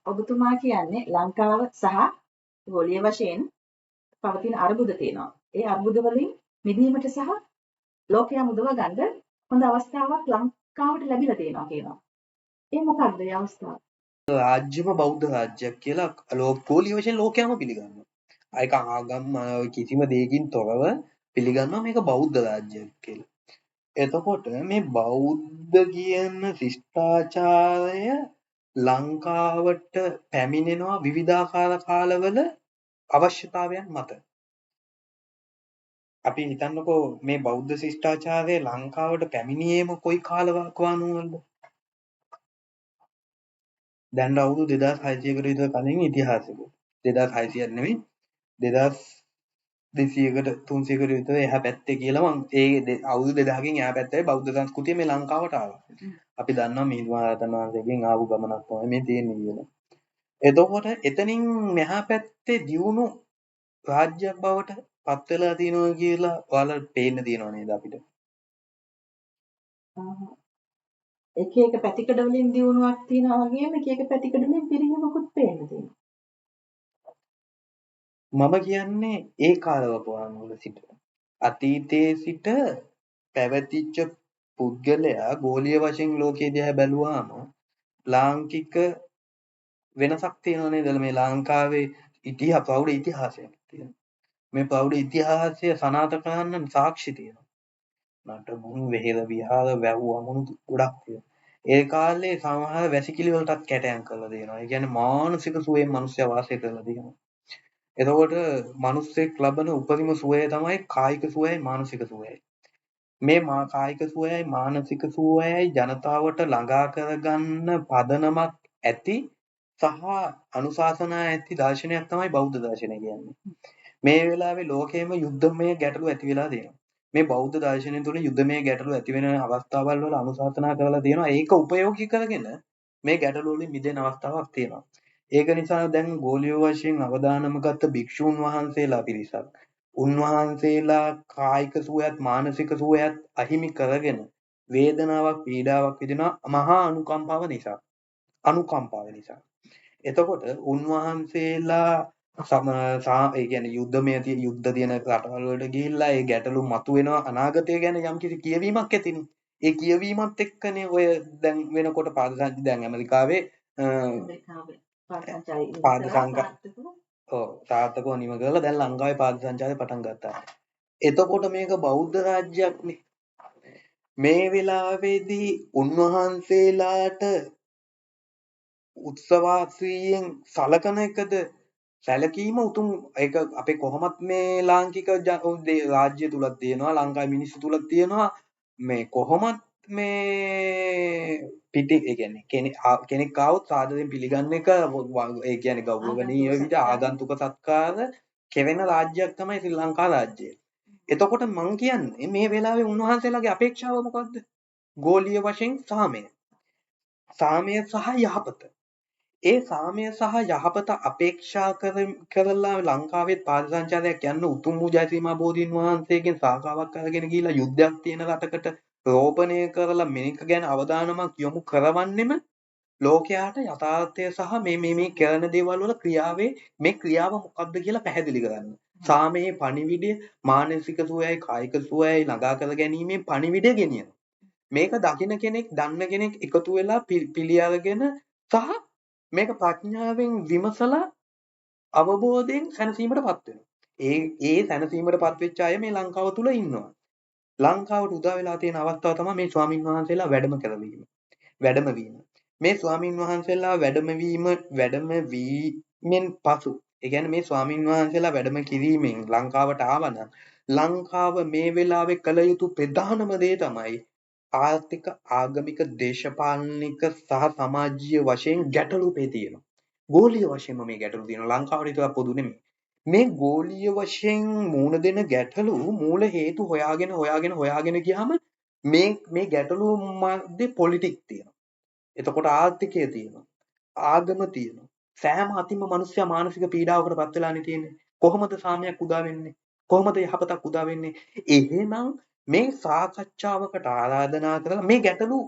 ඔබතුමා කියන්නේ ලංකාව සහ ගෝලීය වශයෙන් පවතින අර්බුද තියෙනවා. ඒ අර්බුද වලින් මිදීමට සහ ලෝකයා මුදව ගන්න හොඳ අවස්ථාවක් ලංකාවට ලැබිලා තියෙනවා කියනවා. ඒ මොකක්ද ඒ අවස්ථාව? රාජ්‍යම බෞද්ධ රාජ්‍යයක් කියලා ගෝලීය වශයෙන් ලෝකයාම පිළිගන්නවා. ඒක ආගම් කිසිම දෙයකින් තොරව පිළිගන්නවා මේක බෞද්ධ රාජ්‍යයක් කියලා. එතකොට මේ බෞද්ධ කියන ශිෂ්ටාචාරය ලංකාවට පැමිණෙනවා විවිධාකාර කාලවල අවශ්‍යතාවයන් මත. අපි හිතන්නකෝ මේ බෞද්ධ ශිෂ්ටාචාරය ලංකාවට පැමිණියේම කොයි කාලවකවානුවලද? දැන් අවුරුදු 2600කට විතර කලින් ඉතිහාසෙක. 2600ක් නෙමෙයි 2200කට 300කට විතර එහා පැත්තේ කියලා මම ඒ අවුරුදු 2000කින් එහා පැත්තේ බෞද්ධ සංස්කෘතිය මේ ලංකාවට ආවා. අපි දන්නවා මිහිඳුමහරහතන් වහන්සේගෙන් ආපු ගමනක් තමයි මේ තියෙන්නේ කියලා. එතකොට එතනින් මෙහා පැත්තේ දියුණු රාජ්‍යයක් බවට පත් වෙලා තියෙනවා කියලා ඔයාලට පේන්න තියෙනව නේද අපිට? එක එක පැතිකඩ වලින් දියුණුවක් තියෙනවා වගේම එක එක පැතිකඩ වලින් පිරිහීමකුත් පේන්න තියෙනවා. මම කියන්නේ ඒ කාලවකවානුවල සිට අතීතයේ සිට පැවතිච්ච පුද්ගලයා ගෝලීය වශයෙන් ලෝකයේ දිහා බැලුවාම ලාංකික වෙනසක් තියෙනවා නේද? මේ ලංකාවේ ප්‍රෞಢ ඉතිහාසයක් තියෙනවා. මේ ප්‍රෞಢ ඉතිහාසය සනාථ කරන්න සාක්ෂි තියෙනවා. නටබුන් වෙහෙර විහාර වැව් අමුණු ගොඩක් තියෙනවා. ඒ කාලේ සමහර වැසිකිලි වලටත් කැටයම් කරලා දෙනවා. ඒ කියන්නේ මානසික සුවයෙන් මිනිස්සයා වාසය කරලා තියෙනවා. එතකොට මිනිස්සෙක් ලබන උපරිම සුවය තමයි කායික සුවයයි මානසික සුවයයි. මේ කායික සුවයයි මානසික සුවයයි ජනතාවට ළඟා කරගන්න පදනමක් ඇති සහ අනුශාසනා ඇති දර්ශනයක් තමයි බෞද්ධ දර්ශනය කියන්නේ. මේ වෙලාවේ ලෝකයේම යුද්ධමය ගැටලු ඇති වෙලා තියෙනවා. මේ බෞද්ධ දර්ශනය තුළ යුද්ධමය ගැටලු ඇති වෙන අවස්ථාවල් වල අනුශාසනා කරලා තියෙනවා. ඒක උපයෝගී කරගෙන මේ ගැටලු වලින් මිදෙන අවස්ථාවක් තියෙනවා. ඒක නිසා දැන් ගෝලීය වශයෙන් අවදානම ගත්ත භික්ෂූන් වහන්සේලා පිරිසක් උන්වහන්සේලා කායික සුවයත් මානසික සුවයත් අහිමි කරගෙන වේදනාවක් පීඩාවක් විඳිනවා මහා අනුකම්පාව නිසා. එතකොට උන්වහන්සේලා ඒ කියන්නේ යුද්ධ තියෙන රටවල් වලට ගිහිල්ලා ඒ ගැටලු මතුවෙනවා අනාගතය ගැන යම්කිසි කියවීමක් ඇතිනේ. ඒ කියවීමත් එක්කනේ ඔය දැන් වෙනකොට පාදසංචි දැන් ඇමරිකාවේ පාද සාර්ථකව නිම කරලා දැන් ලංකාවේ පාද සංචාරය පටන් ගත්තා. එතකොට මේක බෞද්ධ රාජ්‍යයක්නේ. මේ වෙලාවේදී උන්වහන්සේලාට උත්සවාසීයෙන් සලකන එකද සැලකීම උතුම් ඒක අපේ කොහොමත් මේ ලාංකික රාජ්‍ය තුලක් තියෙනවා ලංකාවේ මිනිස්සු තුලක් තියෙනවා මේ කොහොමත් මේ පිටි ඒ කියන්නේ කෙනෙක් ආවොත් සාදරයෙන් පිළිගන්න එක ඒ කියන්නේ ගෞරවණීය විදිහට ආගන්තුක සත්කාර කෙවෙන රාජ්‍යයක් තමයි ශ්‍රී ලංකා රාජ්‍යය. එතකොට මං කියන්නේ මේ වෙලාවේ උන්වහන්සේලාගේ අපේක්ෂාව මොකද්ද? ගෝලීය වශයෙන් සාමය. සාමය සහ යහපත. ඒ සාමය සහ යහපත අපේක්ෂා කරලා ලංකාවේ පාද සංචාරයක් යන්න උතුම් වූ ජයසීමා බෝධීන් වහන්සේගෙන් සාකාවක් අරගෙන ගිහිලා යුද්ධයක් තියෙන රටකට රෝපණය කරලා මේක ගැන අවධානමක් යොමු කරවන්නෙම ලෝකයාට යථාර්ථය සහ මේ කරන දේවල් වල මේ ක්‍රියාව මොකක්ද කියලා පැහැදිලි කරන්න. සාමයේ පණිවිඩය මානසික සුවයයි කායික සුවයයි ළඟා කර ගැනීමේ පණිවිඩය ගෙනියන. මේක දකින කෙනෙක් දන්න කෙනෙක් එකතු වෙලා පිළි අරගෙන සහ මේක ප්‍රඥාවෙන් විමසලා අවබෝධයෙන් සැනසීමටපත් වෙනවා. ඒ සැනසීමටපත් වෙච්ච අය මේ ලංකාව තුල ඉන්නවා. ලංකාවට උදා වෙලා තියෙන අවස්ථාව තමයි මේ ස්වාමින් වහන්සේලා වැඩම වීම. මේ ස්වාමින් වහන්සේලා වැඩම වීමෙන් පසු ඒ කියන්නේ මේ ස්වාමින් වහන්සේලා වැඩම කිරීමෙන් ලංකාවට ආවනම් ලංකාව මේ වෙලාවේ කළ යුතු ප්‍රධානම දේ තමයි ආර්ථික ආගමික දේශපාලනික සහ සමාජීය වශයෙන් ගැටලු තියෙනවා. ගෝලීය වශයෙන්ම මේ ගැටලු තියෙනවා. ලංකාවට විතරක් පොදු නෙමෙයි. මේ ගෝලීය වශයෙන් මුහුණ දෙන ගැටලු මූල හේතු හොයාගෙන ගියාම මේ ගැටලු මැද්දේ පොලිටික් තියෙනවා. එතකොට ආර්ථිකය තියෙනවා. ආගම තියෙනවා. සෑම අතින්ම මිනිස්සයා මානසික පීඩාවකට පත් වෙලානේ තියෙන්නේ. කොහොමද සාමයක් උදා වෙන්නේ? කොහොමද යහපතක් උදා වෙන්නේ? එහෙනම් මේ සාකච්ඡාවකට ආරාධනා කරලා මේ ගැටලු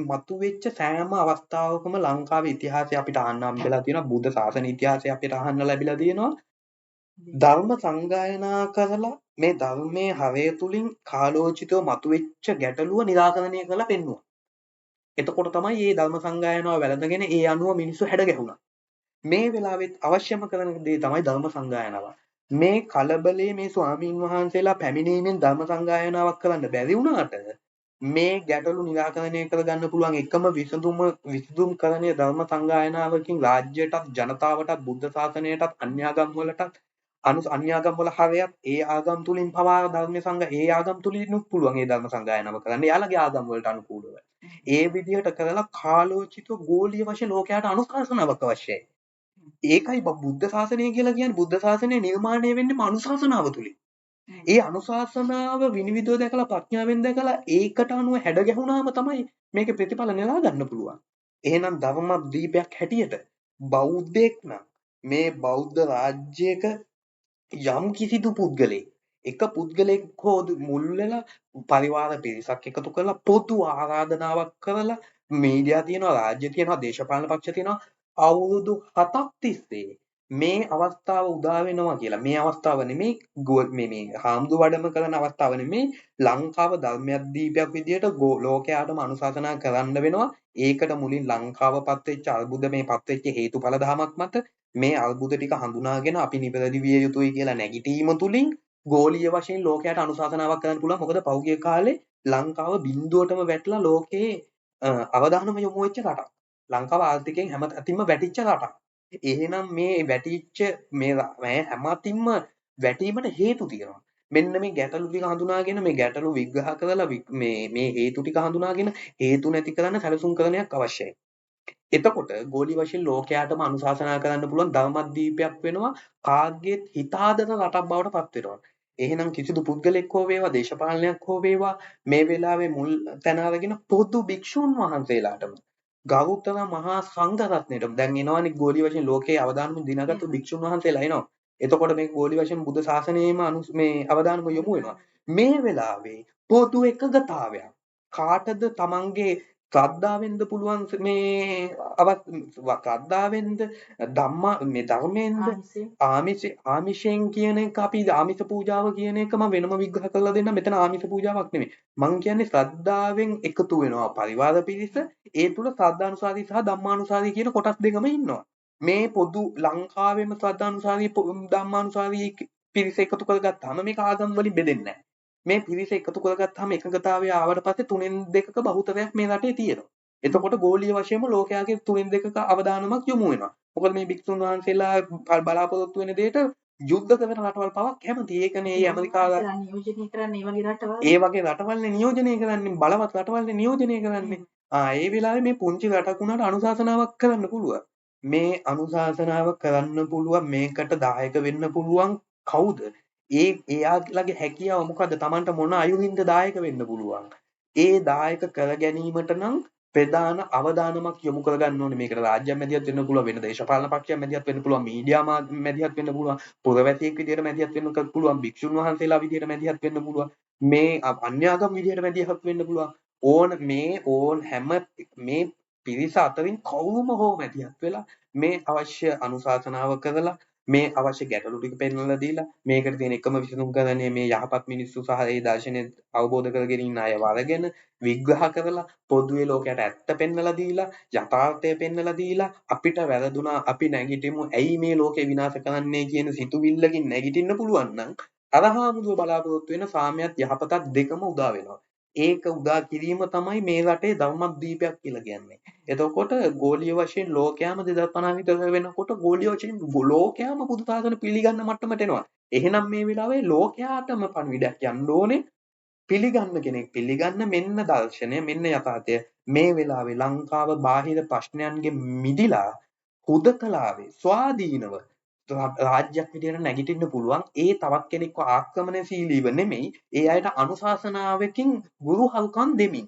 මතුවෙච්ච සෑම අවස්ථාවකම ලංකාවේ ඉතිහාසය අපිට අහන්න හම්බෙලා තියෙනවා. බුද්ධ ශාසන ඉතිහාසය අපිට අහන්න ලැබිලා තියෙනවා. ධර්ම සංගායනා කරලා මේ ධර්මයේ හරය තුලින් කාලෝචිතව මතුවෙච්ච ගැටලුව निराකරණය කරලා පෙන්නුවා. එතකොට තමයි මේ ධර්ම සංගායනාව වැළඳගෙන ඒ අනුව මිනිස්සු හැඩ ගැහුණා. මේ වෙලාවෙත් අවශ්‍යම කරන දේ තමයි ධර්ම සංගායනාව. මේ කලබලේ මේ ස්වාමීන් වහන්සේලා පැමිණීමෙන් ධර්ම සංගායනාවක් කරන්න බැරි වුණාට මේ ගැටලු निराකරණය කරගන්න පුළුවන් එකම විසඳුම් කරණය ධර්ම සංගායනාවකින් රාජ්‍යයටත් ජනතාවටත් බුද්ධ ශාසනයටත් අන්‍යාගම් වලටත් අන්‍යාගම් වල හරයත් ඒ ආගම් තුලින් පවා ඒ ආගම් තුලිනුත් පුළුවන් ඒ ධර්ම සංගායනාව කරන්න. යාළගේ ආගම් වලට අනුකූලව. ඒ විදිහට කරලා කාලෝචිතව ගෝලීය වශයෙන් ලෝකයට අනුශාසනාවක් අවශ්‍යයි. ඒකයි බුද්ධ ශාසනය කියලා කියන්නේ. බුද්ධ ශාසනය නිර්මාණය වෙන්නේ අනුශාසනාව තුලින්. ඒ අනුශාසනාව විනිවිදව දැකලා ප්‍රඥාවෙන් දැකලා ඒකට අනුව හැඩ ගැහුණාම තමයි මේකේ ප්‍රතිඵල නෙලා ගන්න පුළුවන්. එහෙනම් ධර්ම දීපයක් හැටියට බෞද්ධයෙක් නම් මේ බෞද්ධ රාජ්‍යයක යම් කිසිදු පුද්ගලයෙක් එක පුද්ගලයෙක් හෝ මුල් වෙලා පරිවාර පිරිසක් එකතු කරලා පොදු ආරාධනාවක් කරලා මීඩියා තියෙනවා රාජ්‍ය තියෙනවා දේශපාලන පක්ෂ තියෙනවා අවුරුදු 7ක් තිස්සේ මේ අවස්ථාව උදා වෙනවා කියලා මේ අවස්ථාව නෙමේ මේ හාමුදුරු වැඩම කරන අවස්ථාව නෙමේ ලංකාව ධර්මදීපයක් විදියට ලෝකයාටම අනුශාසනා කරන්න වෙනවා ඒකට මුලින් ලංකාව පත් වෙච්ච අර්බුද මේ පත් වෙච්ච හේතුඵල ධමයක් මත මේ අර්බුද ටික හඳුනාගෙන අපි නිවැරදි විය යුතුයි කියලා නැගිටීම තුලින් ගෝලීය වශයෙන් ලෝකයට අනුශාසනාවක් කරන්න පුළුවන්. මොකද පෞද්ගලික කාලේ ලංකාව බිඳුවටම වැටලා ලෝකේ අවධානම යොමු වෙච්ච රටක්. ලංකාව ආර්ථිකයෙන් හැම අතින්ම වැටිච්ච රටක්. එහෙනම් මේ වැටිච්ච මේ හැම අතින්ම වැටීමට හේතු තියෙනවා. මෙන්න මේ ගැටලු ටික හඳුනාගෙන මේ ගැටලු විග්‍රහ කරලා මේ හේතු ටික හඳුනාගෙන හේතු නැති කරන්න සැලසුම් කරණයක් අවශ්‍යයි. එතකොට ගෝලී වශයෙන් ලෝකයාටම අනුශාසනා කරන්න පුළුවන් ධර්මදීපයක් වෙනවා කාගේත් හිතාදන රටක් බවට පත් වෙනවා. එහෙනම් කිසිදු පුද්ගලෙක් හෝ වේවා දේශපාලනයක් හෝ වේවා මේ වෙලාවේ මුල් තැන අරගෙන පොදු භික්ෂුන් වහන්සේලාටම ගෞතම මහා සංඝ රත්නයටම දැන් එනවනේ ගෝලී වශයෙන් ලෝකයේ අවදානම දිනගත් භික්ෂුන් වහන්සේලා එනවා. එතකොට මේ ගෝලී වශයෙන් බුද්ධ ශාසනයේම මේ අවදානම යොමු වෙනවා. මේ වෙලාවේ පොදු එකගතාවයක් කාටද තමන්ගේ ශ්‍රද්ධාවෙන්ද පුළුවන් මේ ශ්‍රද්ධාවෙන්ද මේ ධර්මයෙන්ද ආමිෂයෙන් කියන එක අපි ආමිෂ පූජාව කියන එක මම වෙනම විග්‍රහ කරලා දෙන්න මෙතන ආමිෂ පූජාවක් නෙමෙයි මං කියන්නේ ශ්‍රද්ධාවෙන් එකතු වෙනවා පරිවාර පිරිස ඒ තුල ශ්‍රද්ධානුසාරී සහ ධම්මානුසාරී කියන කොටස් දෙකම ඉන්නවා මේ පොදු ලංකාවෙම ශ්‍රද්ධානුසාරී ධම්මානුසාරී පිරිස එකතු කරගත්තාම මේක ආගම් වලින් බෙදෙන්නේ නැහැ මේ පිරිස එකතු කරගත්තාම එකගතාවය ආවට පස්සේ තුනෙන් දෙකක බහුතරයක් මේ රටේ තියෙනවා. එතකොට ගෝලීය වශයෙන්ම ලෝකයාගේ තුනෙන් දෙකක අවදානමක් යොමු වෙනවා. මොකද මේ භික්ෂුන් වහන්සේලා බලාපොරොත්තු වෙන දෙයට යුද්ධ කරන රටවල් පවක් කැමති. ඒකනේ මේ ඇමරිකාව නියෝජනය කරන්නේ ඒ වගේ රටවල්. ඒ වගේ රටවල්නේ නියෝජනය කරන්නේ බලවත් රටවල්නේ නියෝජනය කරන්නේ. ඒ වෙලාවේ මේ පුංචි රටක් උනාට අනුශාසනාවක් කරන්න පුළුවන්. මේ අනුශාසනාව කරන්න පුළුවන් මේකට දායක වෙන්න පුළුවන් කවුද? එයාලගේ හැකියාව මොකද්ද? Tamanට මොන අයුරින්ද දායක වෙන්න පුළුවන්? ඒ දායක කර ගැනීමට නම් ප්‍රධාන අවධානමක් යොමු කරගන්න ඕනේ. මේකට රාජ්‍ය මැදිහත් වෙන්න පුළුවන්, වෙන දේශපාලන පක්ෂයක් මැදිහත් වෙන්න පුළුවන්, මීඩියා මැදිහත් වෙන්න පුළුවන්, පුරවැසියෙක් විදියට මැදිහත් වෙන්න පුළුවන්, භික්ෂුන් වහන්සේලා විදියට මැදිහත් වෙන්න පුළුවන්, මේ අන්‍යාගම් විදියට මැදිහත් වෙන්න පුළුවන්. ඕන හැම මේ පිරිස අතරින් කවුරුම හෝ මැදිහත් වෙලා මේ අවශ්‍ය අනුශාසනාව කරලා මේ අවශ්‍ය ගැටලු ටික පෙන්වලා දීලා මේකට තියෙන එකම විසඳුම් කරන්නේ මේ යහපත් මිනිස්සු සහ ඒ දර්ශනය අවබෝධ කරගෙන ඉන්න අය වරගෙන විග්‍රහ කරලා පොදුවේ ලෝකයට ඇත්ත පෙන්වලා දීලා යථාර්ථය පෙන්වලා දීලා අපිට වැරදුනා අපි නැගිටිමු ඇයි මේ ලෝකේ විනාශ කරන්නේ කියන සිතුවිල්ලකින් නැගිටින්න පුළුවන් නම් අරහාමුදුව බලාපොරොත්තු වෙන සාමයත් යහපතත් දෙකම උදා වෙනවා. ඒක උදා කිරීම තමයි මේ රටේ ධර්මදීපයක් කියලා කියන්නේ. එතකොට ගෝලීය වශයෙන් ලෝකයාම 2050 විතර වෙනකොට ගෝලීය වශයෙන් ලෝකයාම බුදු සාසන පිළිගන්න මට්ටමට එනවා. එහෙනම් මේ වෙලාවේ ලෝකයාටම පණිවිඩයක් යන්න ඕනේ. පිළිගන්න කෙනෙක් පිළිගන්න මෙන්න දර්ශනය මෙන්න යථාර්ථය මේ වෙලාවේ ලංකාව බාහිර ප්‍රශ්නයන්ගේ මිදිලා හුදකලාවේ ස්වාධීනව රාජ්‍යයක් විදියට නැගිටින්න පුළුවන් ඒ තවත් කෙනෙක්ව ආක්‍රමණශීලීව නෙමෙයි ඒ අයට අනුශාසනාවකින් ගුරුහල්කම් දෙමින්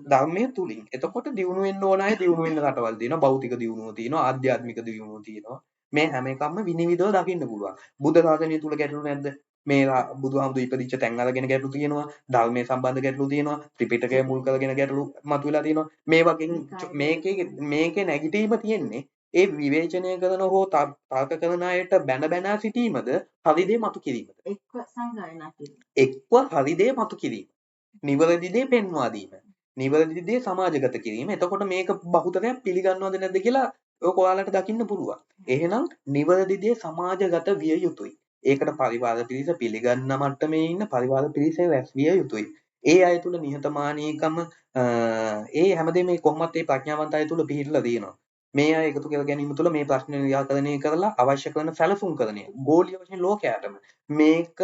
ධර්මයේ තුලින් එතකොට දියුණු වෙන්න ඕන අය දියුණු වෙන්න රටවල් තියෙනවා භෞතික දියුණුව තියෙනවා ආධ්‍යාත්මික දියුණුව තියෙනවා මේ හැම එකක්ම විනිවිදව දකින්න පුළුවන් බුද්ධ ශාසනය තුල ගැටලු නැද්ද මේ බුදුහාමුදුරු ඉපදිච්ච තැන් අරගෙන ගැටලු තියෙනවා. ධර්මයේ සම්බන්ධ ගැටලු තියෙනවා. ත්‍රිපිටකය මුල් කරගෙන ගැටලු මතුවලා තියෙනවා. මේ වගේ මේකේ නැගිටීම තියෙන්නේ ඒ විවේචනය කරන හෝ තර්ක කරන අයට බැන බැනා සිටීමද හරි දේ මතු කිරීමද? එක්ව සංගායනා කිරීම. එක්ව හරි දේ මතු කිරීම. නිවැරදි දේ පෙන්වා දීම. නිවැරදි දේ සමාජගත කිරීම. එතකොට මේක බහුතරයක් පිළිගන්නවද නැද්ද කියලා ඔය ඔයාලට දකින්න පුළුවන්. එහෙනම් නිවැරදි දේ සමාජගත විය යුතුයි. ඒකට පරිවාර පිරිස පිළිගන්න මට්ටමේ ඉන්න පරිවාර පිරිස රැස් විය යුතුයි. ඒ අය තුල නිහතමානීකම ඒ හැමදේම මේ කොහොමත් ඒ ප්‍රඥාවන්ත අය තුල පිහිටලා තියෙනවා. මේ අය එකතු කර ගැනීම තුළ මේ ප්‍රශ්න නිරාකරණය කරලා අවශ්‍ය කරන සැලසුම් කරණය ගෝලීය වශයෙන් ලෝකයටම මේක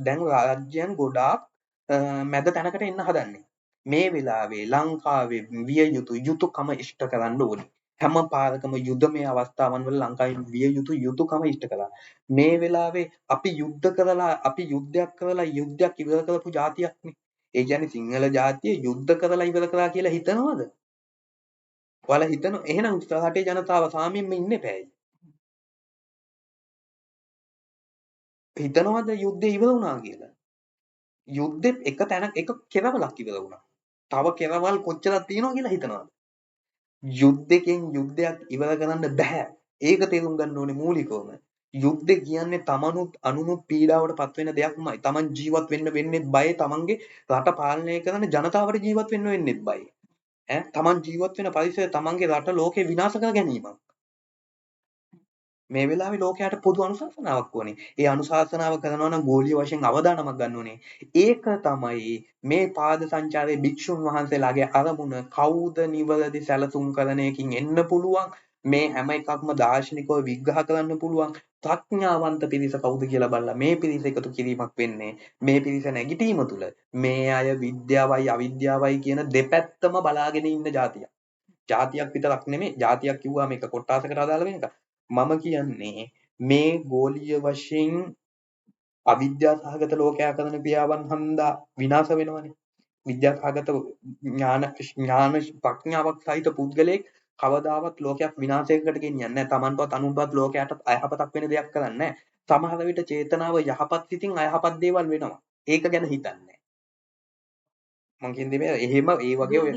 දැන් රාජ්‍යයන් ගොඩාක් මැද තැනකට එන්න හදන්නේ. මේ වෙලාවේ ලංකාවේ විය යුතු යුතුයකම ඉෂ්ට කරන්න ඕනේ. හැම පාරකම යුද්ධමය අවස්ථාවන් වල ලංකාවේ විය යුතු යුතුයකම ඉෂ්ට කළා. මේ වෙලාවේ අපි යුද්ධයක් කරලා යුද්ධයක් ඉවර කරපු જાතියක්නේ. ඒ කියන්නේ සිංහල ජාතිය යුද්ධ කරලා ඉවර කළා කියලා හිතනවද? ඔයාලා හිතන එහෙනම් රටේ ජනතාව සාමියෙන්ම ඉන්න එපායි. හිතනවද යුද්ධය ඉවර වුණා කියලා? යුද්ධෙත් එක තැනක එක කෙරවලක් ඉවර වුණා. තව කෙරවල් කොච්චරක් තියෙනවද කියලා හිතනවද? යුද්ධයෙන් යුද්ධයක් ඉවර කරන්න බෑ. ඒක තේරුම් ගන්න ඕනේ මූලිකවම. යුද්ධ කියන්නේ තමනුත් අනුනුත් පීඩාවට පත් වෙන දෙයක්මයි. තමන් ජීවත් වෙන්නෙත් බයයි. තමන්ගේ රට පාලනය කරන ජනතාවට ජීවත් වෙන්නෙත් බයයි. තමන් ජීවත් වෙන පරිසරය තමන්ගේ රට ලෝකේ විනාශ කර ගැනීමක්. මේ වෙලාවේ ලෝකයට පොදු අනුශාසනාවක් ඕනේ. ඒ අනුශාසනාව කරනවා නම් ගෝලීය වශයෙන් අවදානමක් ගන්න ඕනේ. ඒක තමයි මේ පාද සංචාරයේ භික්ෂුන් වහන්සේලාගේ අරමුණ. කවුද නිවැරදි සැලසුම් කරන එකකින් එන්න පුළුවන්. මේ හැම එකක්ම දාර්ශනිකව විග්‍රහ කරන්න පුළුවන්. ප්‍රඥාවන්ත පිරිස කවුද කියලා බලලා මේ පිරිස එකතු කිරීමක් වෙන්නේ. මේ පිරිස නැගිටීම තුළ මේ අය විද්‍යාවයි අවිද්‍යාවයි කියන දෙපැත්තම බලාගෙන ඉන්න જાතියක්. જાතියක් විතරක් නෙමෙයි. જાතියක් කිව්වා මේක කොට්ටාසකට අදාළ වෙන එක. මම කියන්නේ මේ ගෝලීය වශයෙන් අවිද්‍යා සහගත ලෝකයා කරන ක්‍රියාවන් හන්දා විනාශ වෙනවනේ. විද්‍යා සහගත ඥාන ප්‍රඥාවක් සහිත පුද්ගලයෙක් කවදාවත් ලෝකයක් විනාශයකට ගෙනියන්නේ නැහැ. Tamanටවත් අනුන්ටවත් ලෝකයටත් අයහපතක් වෙන දෙයක් කරන්නේ නැහැ. සමහර විට චේතනාව යහපත් සිතින් අයහපත් දේවල් වෙනවා. ඒක ගැන හිතන්නේ මං කියන්නේ මේ එහෙම ඒ වගේ ඔය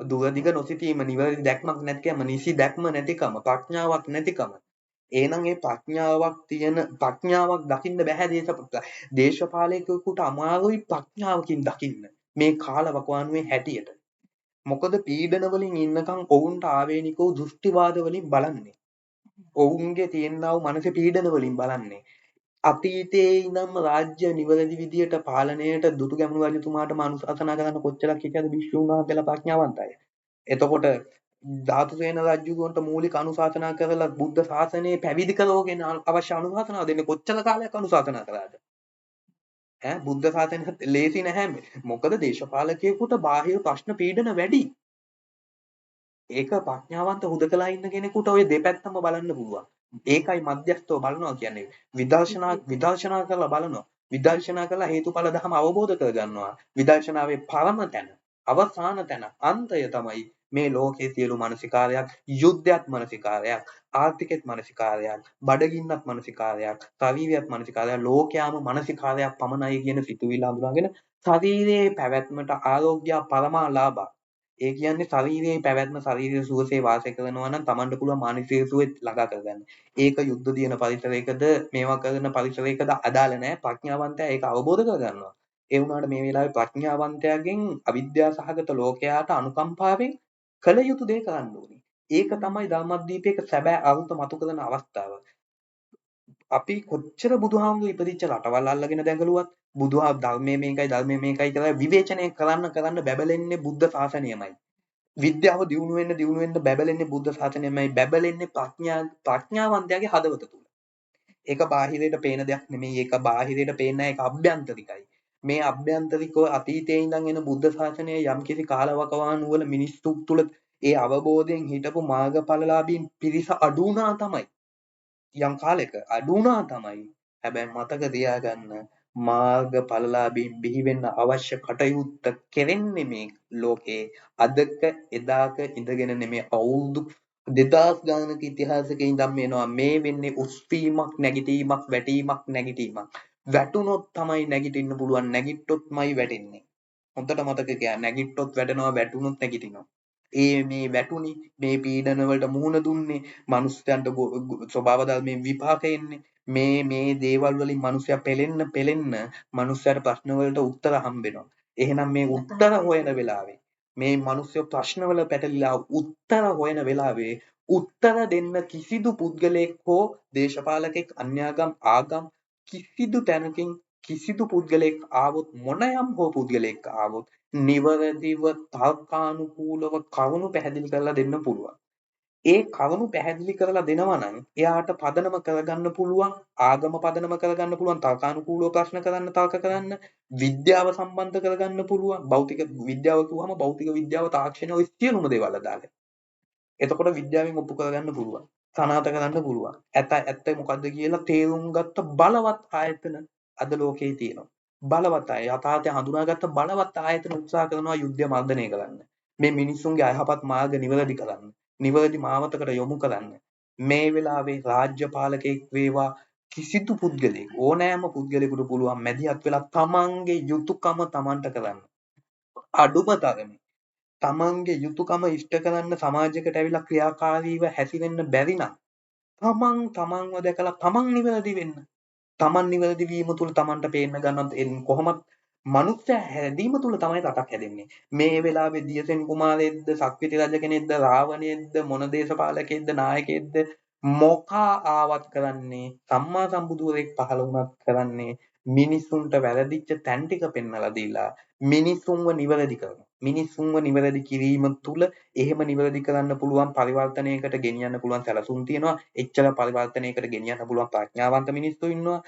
දුරදිග නොසිතීම නිවැරදි දැක්මක් නැතිකම නිසි දැක්ම නැතිකම ප්‍රඥාවක් නැතිකම එහෙනම් ඒ ප්‍රඥාවක් දකින්න බෑ දේශපාලකයෙකුට අමාරුයි ප්‍රඥාවකින් දකින්න මේ කාලවකවානුවේ හැටියට මොකද පීඩන වලින් ඉන්නකම් ඔවුන්ට ආවේනික වූ දෘෂ්ටිවාද වලින් බලන්නේ ඔවුන්ගේ තියෙනා වූ මානසික පීඩන වලින් බලන්නේ අතීතයේ ඉඳන්ම රාජ්‍ය නිවැරදි විදියට පාලනයට දුටු ගැමුණු රජතුමාටම අනුශාසනා කරන්න කොච්චරක් හිටියද භික්ෂුන් වහන්සේලා ප්‍රඥාවන්තයි. එතකොට ධාතුසේන රජුගන්ට මූලික අනුශාසනා කරලා බුද්ධ ශාසනය පැවිදි කරවගෙන අවශ්‍ය අනුශාසනාව දෙන්නේ කොච්චර කාලයක් අනුශාසනා කරාද? බුද්ධ ශාසනය ලේසි නැහැ. මොකද දේශපාලකයෙකුට බාහිර ප්‍රශ්න පීඩන වැඩි. ඒක ප්‍රඥාවන්ත හුදකලා ඉන්න කෙනෙකුට ওই දෙපැත්තම බලන්න පුළුවන්. ඒකයි මධ්‍යස්තව බලනවා කියන්නේ. විදර්ශනා කරලා බලනවා. විදර්ශනා කරලා හේතුඵල ධම අවබෝධ කරගන්නවා. විදර්ශනාවේ පරම තැන, අවසාන තැන, අන්තය තමයි මේ ලෝකයේ සියලු මානසිකාරයක්, යුද්ධයක් මානසිකාරයක්, ආර්ථිකෙත් මානසිකාරයක්, බඩගින්නක් මානසිකාරයක්, ශරීරයක් මානසිකාරයක්, ලෝකයාම මානසිකාරයක් පමණයි කියන සිතුවිල්ල හඳුනාගෙන ශරීරයේ පැවැත්මට ආරෝග්‍ය පරමාලාභ ඒ කියන්නේ ශරීරයේ පැවැත්ම ශරීරය සුවසේ වාසය කරනවා නම් Tamanට පුළුවන් මානසික සුවෙත් ළඟා කරගන්න. ඒක යුද්ධ දින පරිසරයකද මේවා කරන පරිසරයකද අදාළ නැහැ. ප්‍රඥාවන්තයා ඒක අවබෝධ කරගන්නවා. ඒ වුණාට මේ වෙලාවේ ප්‍රඥාවන්තයාගෙන් අවිද්‍යා සහගත ලෝකයාට අනුකම්පාවෙන් කළ යුතු දේ කරන්න ඕනේ. ඒක තමයි ධම්මදීපයක සැබෑ අරුත මතු කරන අවස්ථාව. අපි කොච්චර බුදුහාමුදුරු ඉපදිච්ච රටවල් අල්ලගෙන දැඟලුවත් ධර්මයේ මේකයි කියලා විවේචනය කරන්න බැබලෙන්නේ බුද්ධ ශාසනයමයි. විද්‍යාව දියුණු වෙන්න බැබලෙන්නේ බුද්ධ ශාසනයමයි. බැබලෙන්නේ ප්‍රඥාවන්තයාගේ හදවත තුල. ඒක බාහිරයට පේන දෙයක් නෙමෙයි. ඒක බාහිරයට පේන්නේ ඒක අභ්‍යන්තරිකයි. මේ අභ්‍යන්තරිකව අතීතයේ ඉඳන් එන බුද්ධ ශාසනය යම්කිසි කාලවකවානු වල මිනිස්සු තුල ඒ අවබෝධයෙන් හිටපු මාර්ගඵලලාභීන් පිරිස අඩු වුණා තමයි. යම් කාලෙක අඩු වුණා තමයි. හැබැයි මතක තියාගන්න මාර්ගඵලලාභීන් බිහි වෙන්න අවශ්‍ය කටයුත්ත කෙරෙන්නේ මේ ලෝකේ අදක එදාක ඉඳගෙන නෙමෙයි අවුරුදු 2000 ගානක ඉතිහාසයක ඉඳන් මේනවා මේ වෙන්නේ උස්වීමක් නැගිටීමක් වැටීමක් නැගිටීමක් වැටුනොත් තමයි නැගිටින්න පුළුවන්. නැගිට්ටොත්මයි වැටෙන්නේ. හොඳට මතක තියාගන්න. නැගිට්ටොත් වැටෙනවා, වැටුනොත් නැගිටිනවා. මේ වැටුනේ මේ පීඩන වලට මුහුණ දුන්නේ මිනිස්යන්ට ස්වභාව ධර්මයෙන් විපාක එන්නේ මේ දේවල් වලින් මිනිසයා පෙලෙන්න මිනිස්යාට ප්‍රශ්න වලට උත්තර හම්බෙනවා. එහෙනම් මේ උත්තර හොයන වෙලාවේ මේ මිනිස්සු ප්‍රශ්න වල පැටලිලා උත්තර හොයන වෙලාවේ උත්තර දෙන්න කිසිදු පුද්ගලයෙක් හෝ දේශපාලකෙක් අන්‍යාගම් ආගම් කිසිදු තැනකින් කිසිදු පුද්ගලයෙක් ආවොත් මොනයම් හෝ පුද්ගලයෙක් ආවොත් නිවැරදිව තර්කානුකූලව කරුණු පැහැදිලි කරලා දෙන්න පුළුවන්. ඒ කරුණු පැහැදිලි කරලා දෙනවා නම් එයාට පදනම කරගන්න පුළුවන් ආගම පදනම කරගන්න පුළුවන් තර්කානුකූලව ප්‍රශ්න කරන්න තර්ක කරන්න විද්‍යාව සම්බන්ධ කරගන්න පුළුවන් භෞතික විද්‍යාව කිව්වම භෞතික විද්‍යාව තාක්ෂණය ඔය සියලුම දේවල් අදාළයි. එතකොට විද්‍යාවෙන් ඔප්පු කරගන්න පුළුවන්. සනාථ කරන්න පුළුවන්. ඇත්ත මොකද්ද කියලා තේරුම් ගත්ත බලවත් ආයතන අද ලෝකේ තියෙනවා. බලවත් අය යථාර්ථය හඳුනාගත්ත බලවත් ආයතන උත්සාහ කරනවා යුද්ධය මර්ධනය කරන්න. මේ මිනිස්සුන්ගේ අයහපත් මාර්ග නිවැරදි කරන්න. නිවැරදි මාවතකට යොමු කරන්න. මේ වෙලාවේ රාජ්‍ය පාලකෙක් වේවා කිසිදු පුද්ගලයෙක් ඕනෑම පුද්ගලයෙකුට පුළුවන් මැදිහත් වෙලා තමන්ගේ යුතුයකම තමන්ට කරන්න. අඩුම තරමේ තමන්ගේ යුතුයකම ඉෂ්ට කරන්න සමාජයකට ඇවිල්ලා ක්‍රියාකාරීව හැසිරෙන්න බැරි නම් තමන්ව දැකලා තමන් නිවැරදි වෙන්න. තමන් නිවැරදි වීම තුළ තමන්ට පේන්න ගන්නත් කොහොමත් මනුස්සයා හැදීම තුළ තමයි රටක් හැදෙන්නේ. මේ වෙලාවේ දියසෙන් කුමාරයෙක්ද, සක්විති රජ කෙනෙක්ද, රාවණයෙක්ද, මොන දේශපාලකයෙක්ද, නායකයෙක්ද මොකා ආවත් කරන්නේ සම්මා සම්බුදුරෙක් පහළ වුණත් කරන්නේ මිනිසුන්ට වැරදිච්ච තැන් ටික පෙන්වලා දීලා මිනිසුන්ව නිවැරදි කරනවා. මිනිසුන්ව නිවැරදි කිරීම තුළ එහෙම නිවැරදි කරන්න පුළුවන් පරිවර්තනයකට ගෙනියන්න පුළුවන් සැලසුම් තියෙනවා. එච්චර පරිවර්තනයකට ගෙනියන්න පුළුවන් ප්‍රඥාවන්ත මිනිස්සු ඉන්නවා.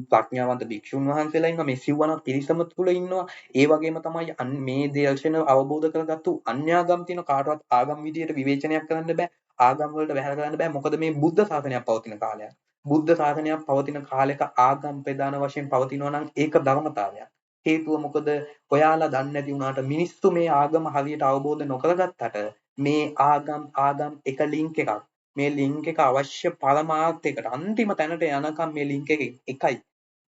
ප්‍රඥාවන්ත භික්ෂුන් වහන්සේලා ඉන්නවා. මේ සිව්වනක් පිරිසම තුළ ඉන්නවා. ඒ වගේම තමයි මේ දේශන අවබෝධ කරගත්තු අන්‍යාගම් තියෙන කාටවත් ආගම් විදියට විවේචනයක් කරන්න බෑ. ආගම් වලට බැහැර කරන්න බෑ. මොකද මේ බුද්ධ ශාසනයක් පවතින කාලයක්. බුද්ධ ශාසනයක් පවතින කාලෙක ආගම් ප්‍රධාන වශයෙන් පවතිනවා නම් ඒක ධර්මතාවයක්. හේතුව මොකද ඔයාලා දන්නේ නැති වුණාට මිනිස්සු මේ ආගම හරියට අවබෝධ නොකරගත්තට මේ ආගම් එක ලින්ක් එකක්. මේ ලින්ක් එක අවශ්‍ය පරමාර්ථයකට අන්තිම තැනට යනකම් මේ ලින්ක් එක එකයි.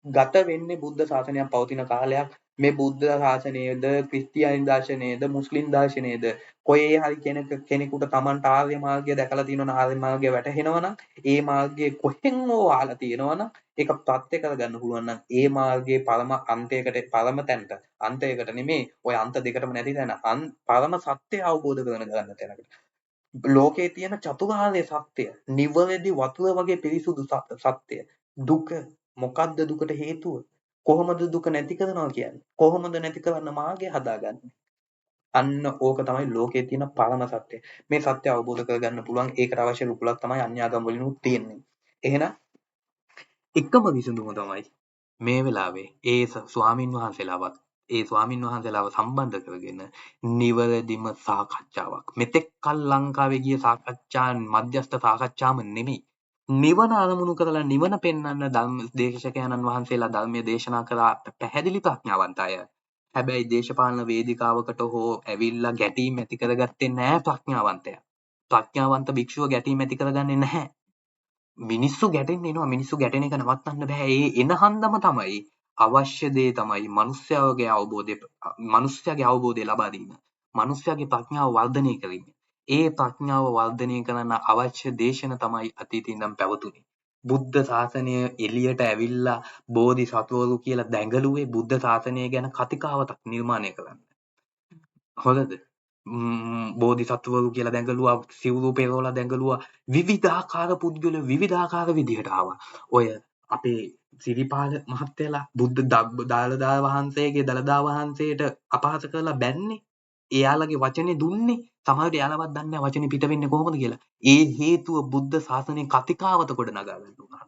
ගත වෙන්නේ බුද්ධ ශාසනයක් පවතින කාලයක්. මේ බුද්ධ ශාසනයේද ක්‍රිස්තියානි දර්ශනයේද මුස්ලිම් දර්ශනයේද කොහේ හරි කෙනෙකුට Tamanට ආර්ය මාර්ගය දැකලා තියෙනවනම් ආර්ය මාර්ගය වැටහෙනවනම් ඒ මාර්ගයේ කොහෙන් හෝ අහලා තියෙනවනම් ඒක ප්‍රත්‍ය කරගන්න පුළුවන් නම් ඒ මාර්ගයේ පරම අන්තයකට නෙමෙයි ඔය අන්ත දෙකටම නැති තැන පරම සත්‍ය අවබෝධ කරගන්න තැනකට ලෝකේ තියෙන චතුරාර්ය සත්‍ය නිවැරදි වතුර වගේ පිරිසුදු සත්‍ය දුක මොකද්ද දුකට හේතුව කොහොමද දුක නැති කරනවා කියන්නේ කොහොමද නැති කරන්න මාර්ගය හදාගන්නේ අන්න ඕක තමයි ලෝකයේ තියෙන පරම සත්‍ය මේ සත්‍ය අවබෝධ කරගන්න පුළුවන් ඒකට අවශ්‍ය රුකුලක් තමයි අන්‍යාගම් වලිනුත් තියෙන්නේ එහෙනම් එකම විසඳුම තමයි මේ වෙලාවේ ඒ ස්වාමින් වහන්සේලාවත් ඒ ස්වාමින් වහන්සේලාව සම්බන්ධ කරගෙන නිවැරදිම සාකච්ඡාවක් මෙතෙක් කල් ලංකාවේ ගිය සාකච්ඡා මධ්‍යස්ථ සාකච්ඡාම නෙමෙයි නිවන අරමුණු කරලා නිවන පෙන්වන්න ධර්ම දේශකයන්න් වහන්සේලා ධර්මයේ දේශනා කරා පැහැදිලි ප්‍රඥාවන්ත අය. හැබැයි දේශපාලන වේදිකාවකට හෝ ඇවිල්ලා ගැටීම් ඇති කරගත්තේ නැහැ ප්‍රඥාවන්තයා. ප්‍රඥාවන්ත භික්ෂුව ගැටීම් ඇති කරගන්නේ නැහැ. මිනිස්සු ගැටෙන්න එනවා මිනිස්සු ගැටෙන එක නවත්තන්න බෑ. ඒ එන හන්දම තමයි අවශ්‍ය දේ තමයි මිනිස්යාගේ අවබෝධය ලබා දීම. මිනිස්යාගේ ප්‍රඥාව වර්ධනය කිරීම. ඒ ප්‍රඥාව වර්ධනය කරන්න අවශ්‍ය දේශන තමයි අතීතේ ඉඳන් පැවතුනේ. බුද්ධ ශාසනය එළියට ඇවිල්ලා බෝධිසත්වවරු කියලා දැඟලුවේ බුද්ධ ශාසනය ගැන කතිකාවතක් නිර්මාණය කරන්න. හොඳද? බෝධිසත්වවරු කියලා දැඟලුවා සිවුරු පෙරවලා දැඟලුවා විවිධාකාර පුද්ගලයෝ විවිධාකාර විදිහට ආවා. ඔය අපේ සිරිපාල මහත්තයලා දළදා වහන්සේට අපහාස කරලා බැන්නේ. එයාලගේ වචනේ දුන්නේ. සමහරවිට එයාලවත් දන්නේ නැහැ වචනේ පිට වෙන්නේ කොහොමද කියලා. ඒ හේතුව බුද්ධ ශාසනයේ කතිකාවත කොට නගා ගන්න උනා.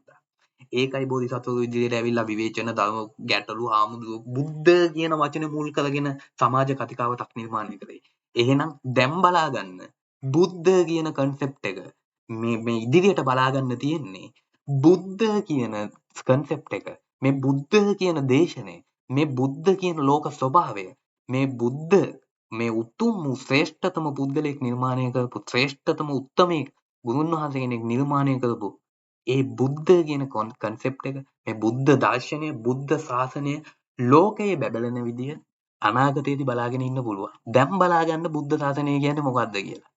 ඒකයි බෝධිසත්වරු ඉදිරියට ඇවිල්ලා විවේචන ධර්ම ගැටලු හාමුදුරුවෝ බුද්ධ කියන වචනේ මුල් කරගෙන සමාජ කතිකාවතක් නිර්මාණය කරේ. එහෙනම් දැන් බලා ගන්න බුද්ධ කියන concept එක මේ ඉදිරියට බලා ගන්න තියෙන්නේ බුද්ධ කියන concept එක මේ බුද්ධ කියන දේශනේ මේ බුද්ධ කියන ලෝක ස්වභාවය මේ බුද්ධ මේ උතුම් ශ්‍රේෂ්ඨතම පුද්ගලයෙක් නිර්මාණය කරපු ශ්‍රේෂ්ඨතම උත්තමයෙක් ගුරුන් වහන්සේ කෙනෙක් නිර්මාණය කරපු ඒ බුද්ධ කියන concept එක මේ බුද්ධ දර්ශනය බුද්ධ ශාසනය ලෝකයේ බැබලෙන විදිය අනාගතයේදී බලාගෙන ඉන්න පුළුවන්. දැන් බලාගන්න බුද්ධ ශාසනය කියන්නේ මොකක්ද කියලා.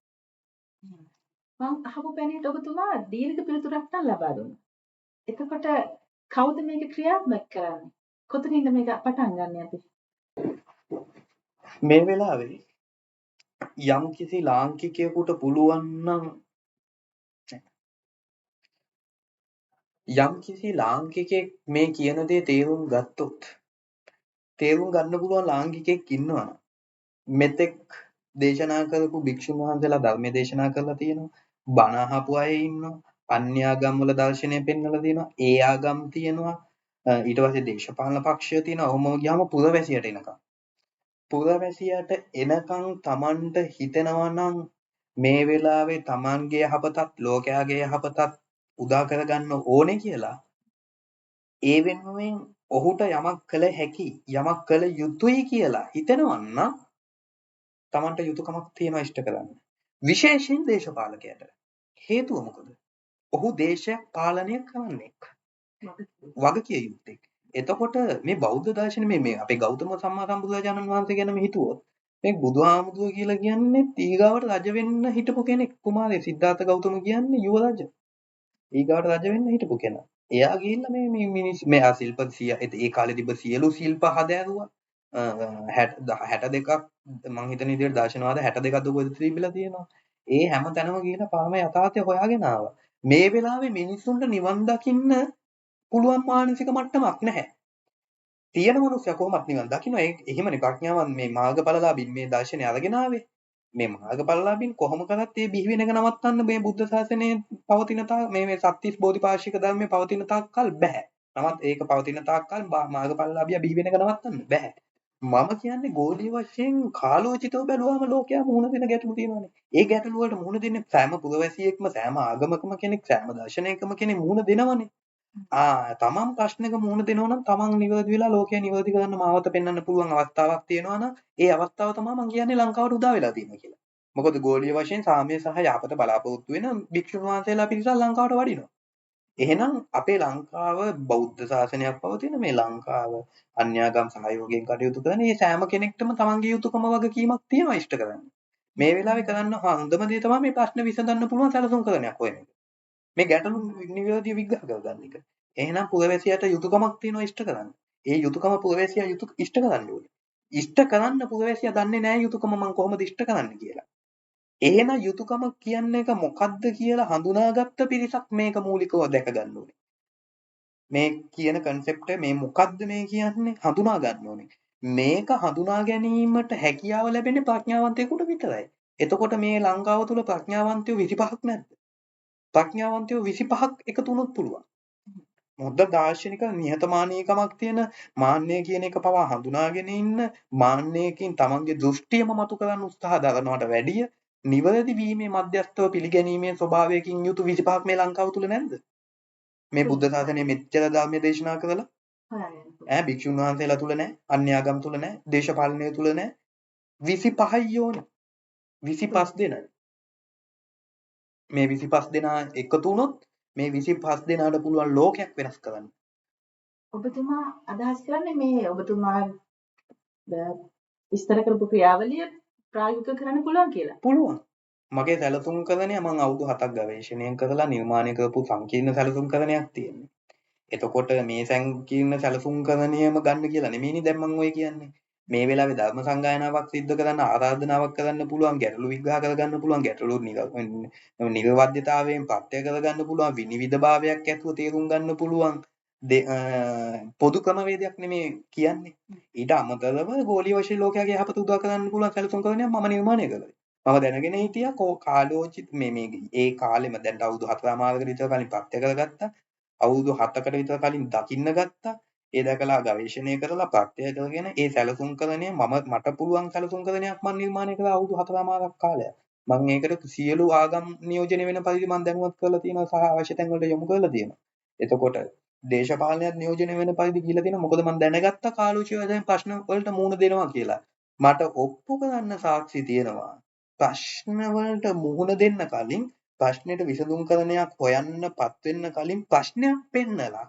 මම අහපු පැනේට ඔබතුමා දීර්ඝ පිළිතුරක් නම් ලබා දුන්නා. එතකොට කවුද මේක ක්‍රියාත්මක කරන්නේ? කොතනින්ද මේක පටන් ගන්න අපි? මේ වෙලාවේ යම්කිසි ලාංකිකයෙකුට පුළුවන් නම් යම්කිසි ලාංකිකයෙක් මේ කියන දේ තේරුම් ගත්තොත් තේරුම් ගන්න පුළුවන් ලාංකිකයෙක් ඉන්නවනම් මෙතෙක් දේශනා කරපු භික්ෂුන් වහන්සේලා ධර්ම දේශනා කරලා තියෙනවා. බණ අහපු අය ඉන්නවා. අන්‍ය ආගම් වල දර්ශනය පෙන්වලා තියෙනවා. ඒ ආගම් තියෙනවා. ඊට පස්සේ දේශපාලන පක්ෂය තියෙනවා. ඔහොම ගියාම පුරවැසියට එනකම්. පුරවැසියට එනකම් Tamanට හිතෙනවා නම් මේ වෙලාවේ Tamanගේ යහපතත් ලෝකයාගේ යහපතත් උදා කරගන්න ඕනේ කියලා ඒ වෙනුවෙන් ඔහුට යමක් කළ හැකි යමක් කළ යුතුයි කියලා හිතෙනවා නම් Tamanට යුතුයකමක් තියෙනවා ඉෂ්ට කරන්න. විශේෂයෙන් දේශපාලකයට. හේතුව මොකද? ඔහු දේශයක් පාලනය කරන්නෙක්. වගකිය යුත්තේ. එතකොට මේ බෞද්ධ දර්ශනේ මේ අපේ ගෞතම සම්මා සම්බුදුරජාණන් වහන්සේ ගැනම හිතුවොත් මේ බුදුහාමුදුරුවෝ කියලා කියන්නේ ඊගාවට රජ වෙන්න හිටපු කෙනෙක්. කුමාරය සිද්ධාර්ථ ගෞතම කියන්නේ යුව රජ. ඊගාවට රජ වෙන්න හිටපු කෙනා. එයා ගිහිල්ලා මේ මිනිස් මෙයා ශිල්ප ඒ කාලේ තිබ්බ සියලු ශිල්ප හදෑරුවා. 62ක් මං හිතන විදිහට දර්ශනවාද 62ක් දුක තිබිලා තියෙනවා. ඒ හැම තැනම ගිහිල්ලා පරම යථාර්ථය හොයාගෙන ආවා. මේ වෙලාවේ මිනිස්සුන්ට නිවන් දකින්න පුළුවන් මානසික මට්ටමක් නැහැ. තියෙන මනුස්සයා කොහොමත් නිවන් දකින්න එහෙමනේ ප්‍රඥාවන් මේ මාර්ගඵලලාභින් මේ දර්ශනය අරගෙන ආවේ. මේ මාර්ගඵලලාභින් කොහොම කරත් මේ බිහි වෙන එක නවත්තන්න මේ බුද්ධ ශාසනයේ පවතින තාක් මේ සත්‍තිස් බෝධිපාශික ධර්මයේ පවතින තාක්කල් බෑ. නමුත් ඒක පවතින තාක්කල් මාර්ගඵලලාභිය බිහි වෙන එක නවත්තන්න බෑ. මම කියන්නේ ගෝලීය වශයෙන් කාලෝචිතව බැලුවාම ලෝකයා මුහුණ දෙන ගැටලු තියෙනවානේ. ඒ ගැටලු වලට මුහුණ දෙන්නේ සෑම පුරවැසියෙක්ම සෑම ආගමකම කෙනෙක් සෑම දර්ශනයකම කෙනෙක් මුහුණ දෙනවනේ. තමන් ප්‍රශ්නක මුහුණ දෙනවා නම් තමන් නිවැරදි වෙලා ලෝකය නිවැරදි කරන්න මාවත පෙන්වන්න පුළුවන් අවස්ථාවක් තියෙනවා නම් ඒ අවස්ථාව තමයි මම කියන්නේ ලංකාවට උදා වෙලා තියෙනවා කියලා. මොකද ගෝලීය වශයෙන් සාමය සහ යහපත බලාපොරොත්තු වෙන භික්ෂුන් වහන්සේලා පිරිසක් ලංකාවට වඩිනවා. එහෙනම් අපේ ලංකාව බෞද්ධ ශාසනයක් පවතින මේ ලංකාව අන්‍යාගම් සහයෝගයෙන් කටයුතු කරන මේ සෑම කෙනෙක්ටම තමන්ගේ යුතුයකම වගකීමක් තියෙනවා ඉෂ්ට කරන්න. මේ වෙලාවේ කරන්න හොඳම දේ තමයි මේ ප්‍රශ්න විසඳන්න පුළුවන් සැලසුම් කරනයක් හොයන එක. මේ ගැටලු නිවැරදිව විග්‍රහ කරගන්න එක. එහෙනම් පුරවැසියට යුතුයකමක් තියෙනවා ඉෂ්ට කරන්න. ඒ යුතුයකම පුරවැසියා ඉෂ්ට කරන්න ඕනේ. ඉෂ්ට කරන්න පුරවැසියා දන්නේ නැහැ යුතුයකම මම කොහොමද ඉෂ්ට කරන්නේ කියලා. එහෙනම් යුතුයකම කියන්නේ එක මොකක්ද කියලා හඳුනාගත්ත පිරිසක් මේක මූලිකව දැක ගන්න ඕනේ. මේ කියන concept මේ මොකක්ද මේ කියන්නේ හඳුනා ගන්න ඕනේ. මේක හඳුනා ගැනීමට හැකියාව ලැබෙන්නේ ප්‍රඥාවන්තයෙකුට විතරයි. එතකොට මේ ලංකාව තුල ප්‍රඥාවන්තයෝ 25ක් නැද්ද? ප්‍රඥාවන්තයෝ 25ක් එකතු වුණොත් පුළුවන්. මොකද දාර්ශනික නිහතමානීකමක් තියෙන මාන්නය කියන එක පවා හඳුනාගෙන ඉන්න මාන්නයකින් තමන්ගේ දෘෂ්ටියම මතු කරන්න උත්සාහ දරනවට වැඩිය නිවැරදි වීමේ මධ්‍යස්ථව පිළිගැනීමේ ස්වභාවයකින් යුතු 25ක් මේ ලංකාව තුල නැද්ද? මේ බුද්ධ ශාසනය මෙච්චර ධර්මයේ දේශනා කරලා භික්ෂුන් වහන්සේලා තුල නැහැ, අන්‍ය ආගම් තුල නැහැ, දේශපාලනය තුල නැහැ. 25යි ඕනේ. 25 දෙනා. මේ 25 දෙනා එකතු වුණොත් මේ 25 දෙනාට පුළුවන් ලෝකයක් වෙනස් කරන්න. ඔබතුමා අදහස් කරන්නේ මේ ඔබතුමා විස්තර කරපු ක්‍රියාවලිය ප්‍රායෝගික කරන්න පුළුවන් කියලා. පුළුවන්. මගේ සැලසුම් කරණය මම අවුරුදු 7ක් ගවේෂණය කරලා නිර්මාණය කරපු සංකීර්ණ සැලසුම් කරණයක් තියෙනවා. එතකොට මේ සංකීර්ණ සැලසුම් කරණයම ගන්න කියලා නෙමෙයිනේ දැන් මම ඔය කියන්නේ. මේ වෙලාවේ ධර්ම සංගායනාවක් සිද්ධ කරන්න ආරාධනාවක් කරන්න පුළුවන් ගැටලු විග්‍රහ කරගන්න පුළුවන් ගැටලු නිර්වද්‍යතාවයෙන් පත්‍ය කරගන්න පුළුවන් විනිවිදභාවයක් ඇතුව තේරුම් ගන්න පුළුවන් පොදු ක්‍රමවේදයක් නෙමේ කියන්නේ. ඊට අමතරව ගෝලීය වශයෙන් ලෝකයාගේ යහපත උදා කරන්න පුළුවන් සැලසුම් කරණයක් මම නිර්මාණය කළා. මම දැනගෙන හිටියා කාලෝචිත මේ ඒ කාලෙම දැන් අවුරුදු 4මාරකට විතර කලින් පත්‍ය කරගත්තා. අවුරුදු 7කට විතර කලින් දකින්න ගත්තා. ඒ දැකලා ගවේෂණය කරලා ප්‍රත්‍ය කරගෙන ඒ සැලසුම් කරණය මට පුළුවන් සැලසුම් කරණයක් මම නිර්මාණය කළා අවුරුදු 4මාරක් කාලයක්. මම ඒකට සියලු ආගම් නියෝජනය වෙන පරිදි මම දැනුවත් කරලා තියෙනවා සහ අවශ්‍ය තැන් වලට යොමු කරලා තියෙනවා. එතකොට දේශපාලනයක් නියෝජනය වෙන පරිදි ගිහිලා තියෙනවා. මොකද මම දැනගත්තා කාලෝචිතයෙන් ප්‍රශ්න වලට මුහුණ දෙනවා කියලා. මට ඔප්පු කරන්න සාක්ෂි තියෙනවා. ප්‍රශ්න වලට මුහුණ දෙන්න කලින් ප්‍රශ්නෙට විසඳුම්කරණයක් හොයන්නපත් වෙන්න කලින් ප්‍රශ්නයක් පෙන්නලා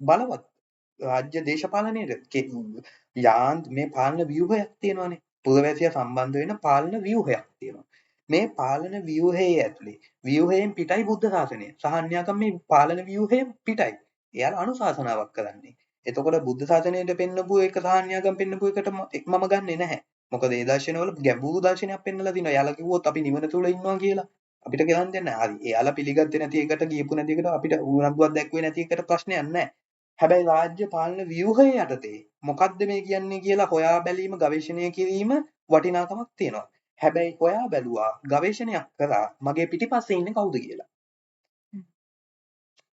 බලවත් රාජ්‍ය දේශපාලනයේ මේ පාලන ව්‍යුහයක් තියෙනවානේ. පුරවැසියා සම්බන්ධ වෙන පාලන ව්‍යුහයක් තියෙනවා. මේ පාලන ව්‍යුහයේ ඇතුලේ ව්‍යුහයෙන් පිටයි බුද්ධ ශාසනය. සහන්‍යකම් මේ පාලන ව්‍යුහයෙන් පිටයි. එයාලා අනුශාසනාවක් කරන්නේ. එතකොට බුද්ධ ශාසනයට පෙන්නපු එක සහන්‍යකම් පෙන්නපු එකට මම ගන්නෙ නැහැ. මොකද ඒ දර්ශනවල ගැඹුරු දර්ශනයක් පෙන්නලා තිනවා. එයාලා කිව්වොත් අපි නිවන තුල ඉන්නවා කියලා. අපිට කියන්න දෙන්නේ නැහැ. හරි. එයාලා පිළිගත්තේ නැති එකට ගියපු නැති එකට අපිට උනන්දුවක් දැක්ුවේ නැති එකට ප්‍රශ්නයක් නැහැ. හැබැයි රාජ්‍ය පාලන ව්‍යුහය යටතේ මොකද්ද මේ කියන්නේ කියලා හොයා බැලීම ගවේෂණය කිරීම වටිනාකමක් තියෙනවා. හැබැයි හොයා බැලුවා ගවේෂණයක් කරා මගේ පිටිපස්සේ ඉන්නේ කවුද කියලා.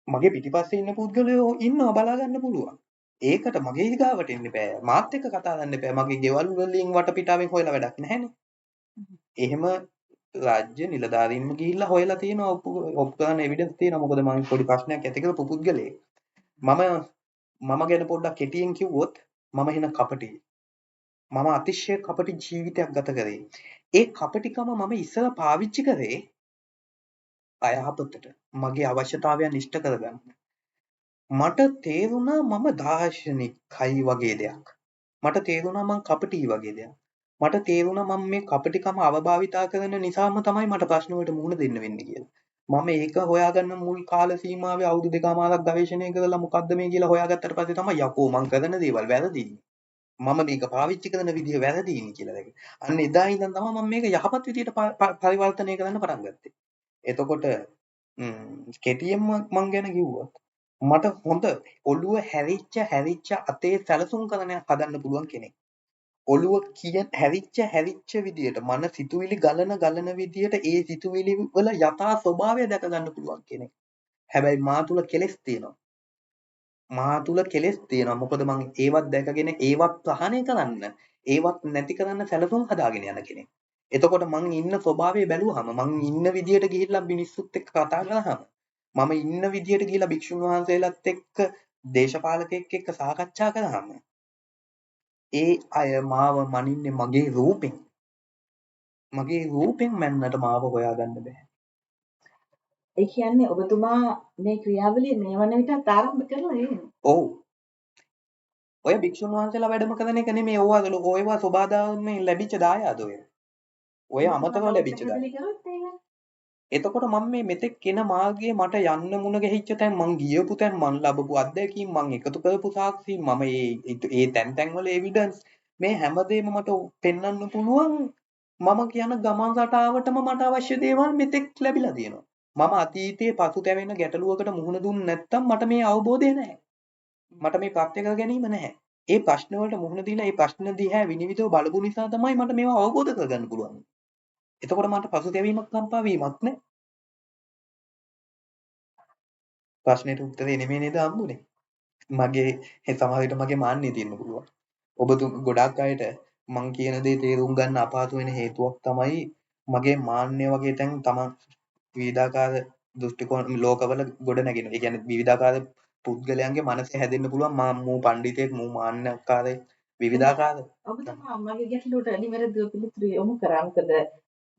මගේ පිටිපස්සේ ඉන්න පුද්ගලයෝ ඉන්නවා බලා ගන්න පුළුවන්. ඒකට මගේ ඊගාවට එන්න බෑ. මාත් එක්ක කතා කරන්න බෑ. මගේ ගෙවල් වලින් වටපිටාවෙන් හොයලා වැඩක් නැහැනේ. එහෙම රාජ්‍ය නිලධාරීන්ම ගිහිල්ලා හොයලා තියෙනවා ඔප්පු කරන එවිඩන්ස් තියෙනවා. මොකද මම පොඩි ප්‍රශ්නයක් ඇති කරපු පුද්ගලයෙක්. මම ගැන පොඩ්ඩක් කෙටියෙන් කිව්වොත් මම එහෙන කපටි. මම අතිශය කපටි ජීවිතයක් ගත කරේ. ඒ කපටිකම මම ඉස්සර පාවිච්චි කරේ අයහපතට. මගේ අවශ්‍යතාවයන් ඉෂ්ට කරගන්න. මට තේරුණා මම දාර්ශනිකයි වගේ දෙයක්. මට තේරුණා මං කපටි වගේ දෙයක්. මට තේරුණා මම මේ කපටිකම අවභාවිතා කරන නිසාම තමයි මට ප්‍රශ්න වලට මුහුණ දෙන්න වෙන්නේ කියලා. මම ඒක හොයාගන්න මුල් කාල සීමාවේ අවුරුදු දෙකමාරක් ගවේෂණය කරලා මොකද්ද මේ කියලා හොයාගත්තට පස්සේ තමයි යකෝ මං කරන දේවල් වැරදිනේ. මම මේක පාවිච්චි කරන විදිය වැරදිනේ කියලා දැක්කේ. අන්න එදා ඉඳන් තමයි මම මේක යහපත් විදියට පරිවර්තනය කරන්න පටන් ගත්තේ. එතකොට කෙටියෙන්ම මං ගැන කිව්වොත් මට හොඳ ඔළුව හැරිච්ච අතේ සැලසුම් කරනයක් හදන්න පුළුවන් කෙනෙක්. ඔළුව හැරිච්ච විදියට මන සිතුවිලි ගලන විදියට ඒ සිතුවිලි වල යථා ස්වභාවය දැක ගන්න පුළුවන් කෙනෙක්. හැබැයි මා තුල කෙලෙස් තියෙනවා. මොකද මං ඒවත් දැකගෙන ඒවත් ප්‍රහාණය කරන්න, ඒවත් නැති කරන්න සැලසුම් හදාගෙන යන කෙනෙක්. එතකොට මං ඉන්න ස්වභාවය බැලුවහම මං ඉන්න විදියට ගිහිල්ලා මිනිස්සුත් එක්ක කතා කරාම මම ඉන්න විදියට ගිහිල්ලා භික්ෂුන් වහන්සේලාත් එක්ක දේශපාලකෙක් එක්ක සාකච්ඡා කරාම ඒ අය මාව මනින්නේ මගේ රූපෙන්. මගේ රූපෙන් මැන්නට මාව හොයාගන්න බෑ. ඒ කියන්නේ ඔබතුමා මේ ක්‍රියාවලිය මේ වන විටත් ආරම්භ කරලා ඉන්නේ. ඔව්. ඔය භික්ෂුන් වහන්සේලා වැඩම කරන එක නෙමෙයි ඕවා සෝබාදාමෙන් ලැබිච්ච දායාද ඔය. ඔය අමතරව ලැබිච්ච දායාද. එතකොට මම මේ මෙතෙක් කෙන මාර්ගයේ මට යන්න මුණ ගැහිච්ච තැන් මං ගියපු තැන් මං ලැබපු අත්දැකීම් මං එකතු කරපු සාක්ෂි මම ඒ තැන් වල එවිඩන්ස් මේ හැමදේම මට පෙන්වන්න පුළුවන්. මම කියන ගමන් රටාවටම මට අවශ්‍ය දේවල් මෙතෙක් ලැබිලා තියෙනවා. මම අතීතයේ පසුතැවෙන ගැටලුවකට මුහුණ දුන්නේ නැත්නම් මට මේ අවබෝධය නැහැ. මට මේ ප්‍රත්‍ය කර ගැනීම නැහැ. ඒ ප්‍රශ්න වලට මුහුණ දීලා ඒ ප්‍රශ්න දිහා විනිවිදව බලපු නිසා තමයි මට මේවා අවබෝධ කරගන්න පුළුවන්. එතකොට මට පසුතැවීමක් කම්පා වීමක් නැහැ. ප්‍රශ්නෙට උත්තරේ නෙමෙයි නේද හම්බුනේ. මගේ සමහර විට මගේ මාන්නය තියෙන්න පුළුවන්. ගොඩාක් අයට මං කියන දේ තේරුම් ගන්න අපහසු වෙන හේතුවක් තමයි මගේ මාන්නය වගේ තැන් තමන් විවිධාකාර දෘෂ්ටි කෝණ ලෝකවල ගොඩ නැගෙනවා. ඒ කියන්නේ විවිධාකාර පුද්ගලයන්ගේ මනසේ හැදෙන්න පුළුවන් මූ පඬිතෙක් මූ මාන්නකාරයෙක් විවිධාකාර ඔබතුමා මගේ ගැටලුවට නිවැරදිව පිළිතුරු යොමු කරා. මොකද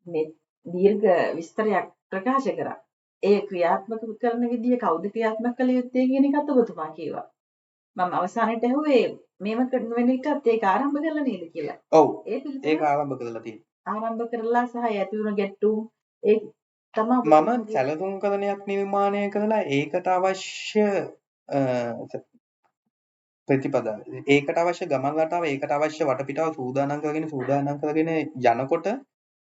මේ දීර්ඝ විස්තරයක් ප්‍රකාශ කරා. ඒ ක්‍රියාත්මක කරන විදිය කවුද ක්‍රියාත්මක කළ යුත්තේ කියන එකත් ඔබතුමා කිව්වා. මම අවසානයේ ඇහුවේ මේව වෙන එකත් ඒක ආරම්භ කළා නේද කියලා. ඔව්. ඒක ආරම්භ කරලා තියෙනවා. ආරම්භ කරලා සහ ඇති වුණ ගැටුම් ඒ තමයි මම සැලසුම් කරනයක් නිර්මාණය කරලා ඒකට අවශ්‍ය ප්‍රතිපදාව. ඒකට අවශ්‍ය ගමන් රටාව, ඒකට අවශ්‍ය වටපිටාව සූදානම් කරගෙන යනකොට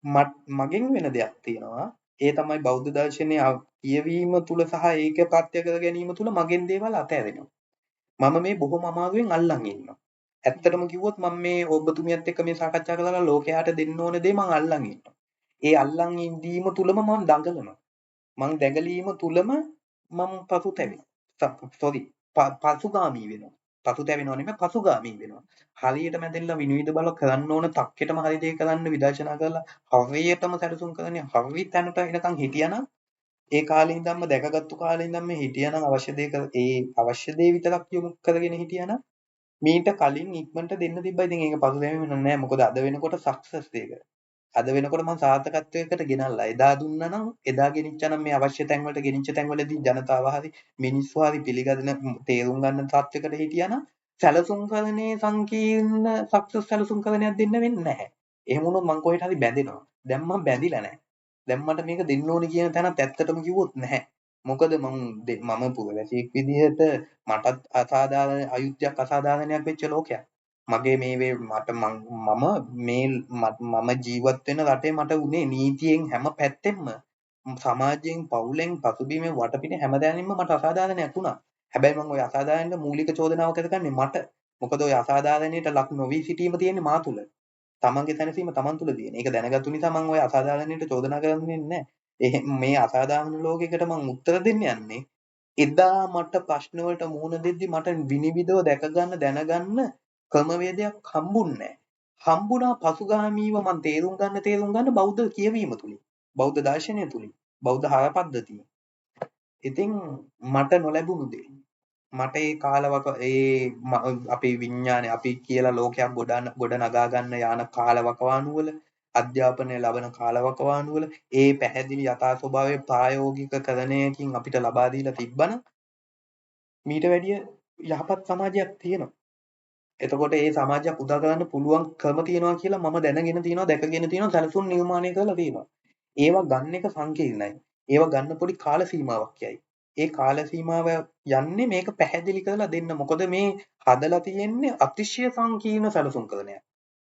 මගෙන් වෙන දෙයක් තියෙනවා. ඒ තමයි බෞද්ධ දර්ශනය කියවීම තුල සහ ඒක ප්‍රත්‍ය කර ගැනීම තුල මගෙන් දේවල් අතහැරෙනවා. මම මේ බොහොම අමාරුවෙන් අල්ලන් ඉන්නවා. ඇත්තටම කිව්වොත් මම මේ ඔබතුමියත් එක්ක මේ සාකච්ඡා කරලා ලෝකයට දෙන්න ඕන දේ මම අල්ලන් ඉන්නවා. ඒ අල්ලන් ඉඳීම තුලම මම දඟලනවා. මං දැඟලීම තුලම මම පසුගාමී වෙනවා. පසුතැවෙනව නෙමෙයි පසුගාමී වෙනවා. හරියට මැදෙන්න විනිවිද බල කරන්න ඕන තක්කෙටම හරි දේ කරන්න විදර්ශනා කරලා හරියටම සැලසුම් කරන්නේ හරි තැනට එනකන් හිටියානම් ඒ කාලේ ඉඳන්ම දැකගත්තු කාලේ ඉඳන්ම හිටියානම් අවශ්‍ය දේ විතරක් යොමු කරගෙන හිටියානම් මීට කලින් ඉක්මනට දෙන්න තිබ්බා. ඉතින් ඒක පසුතැවෙන්නේ නැහැ. මොකද අද වෙනකොට සක්සස් එක. අද වෙනකොට මම සාර්ථකත්වයකට ගෙනල්ලා. එදා දුන්නා නම් එදා ගෙනිච්චා නම් මේ අවශ්‍ය තැන් වලට ගෙනිච්ච තැන් වලදී ජනතාව හරි මිනිස්සු හරි පිළිගන්න තේරුම් ගන්න තත්යකට හිටියානම් සැලසුම්කරණයේ සංකීර්ණ සක්සස් සැලසුම්කරණයක් දෙන්න වෙන්නේ නැහැ. එහෙම වුණොත් මං කොහෙට හරි බැඳෙනවා. දැන් මම බැඳිලා නැහැ. දැන් මට මේක දෙන්න ඕනේ කියන තැනත් ඇත්තටම කිව්වොත් නැහැ. මොකද මම පුරවැසියෙක් විදිහට මටත් අසාධාරණ අයුක්තියක් අසාධාරණයක් වෙච්ච ලෝකයක්. මගේ මම ජීවත් වෙන රටේ මට උනේ නීතියෙන් හැම පැත්තෙම සමාජයෙන් පවුලෙන් පසුබිමෙන් වටපිට හැමදැනින්ම මට අසාධාරණයක් වුණා. හැබැයි මම ওই අසාධාරණයට මූලික චෝදනාව කරගන්නේ මට. මොකද ওই අසාධාරණයට ලක් නොවී සිටීම තියෙන්නේ මා තුළ. තමන්ගේ තැනසීම තමන් තුළ තියෙන. ඒක දැනගත්තු නිසා මම ওই අසාධාරණයට චෝදනා කරන්නේ නැහැ. මේ අසාධාරණ ලෝකයකට මම උත්තර දෙන්න යන්නේ එදා මට ප්‍රශ්න වලට මුහුණ දෙද්දි මට විනිවිදව දැක ගන්න දැනගන්න ක්‍රමවේදයක් හම්බුන්නේ නැහැ. හම්බුණා පසුගාමීව මම තේරුම් ගන්න බෞද්ධ කියවීම තුලින්. බෞද්ධ දර්ශනය තුලින්. බෞද්ධ හර පද්ධතිය. ඉතින් මට නොලැබුණු දේ මට ඒ අපේ විඥානය අපි කියලා ලෝකයක් ගොඩ නගා ගන්න යාන කාලවකවානු වල අධ්‍යාපනය ලබන කාලවකවානු වල ඒ පැහැදිලි යථා ස්වභාවයේ ප්‍රායෝගික කරණයකින් අපිට ලබා දීලා තිබ්බනම් මීට වැඩිය යහපත් සමාජයක් තියෙනවා. එතකොට ඒ සමාජයක් උදා කරන්න පුළුවන් ක්‍රම තියෙනවා කියලා මම දැනගෙන තියෙනවා දැකගෙන තියෙනවා සැලසුම් නිර්මාණය කරලා තියෙනවා. ඒවා ගන්න එක සංකීර්ණයි. ඒවා ගන්න පොඩි කාල සීමාවක් යයි. ඒ කාල සීමාව යන්නේ මේක පැහැදිලි කරලා දෙන්න. මොකද මේ හදලා තියෙන්නේ අතිශය සංකීර්ණ සැලසුම් කරණයක්.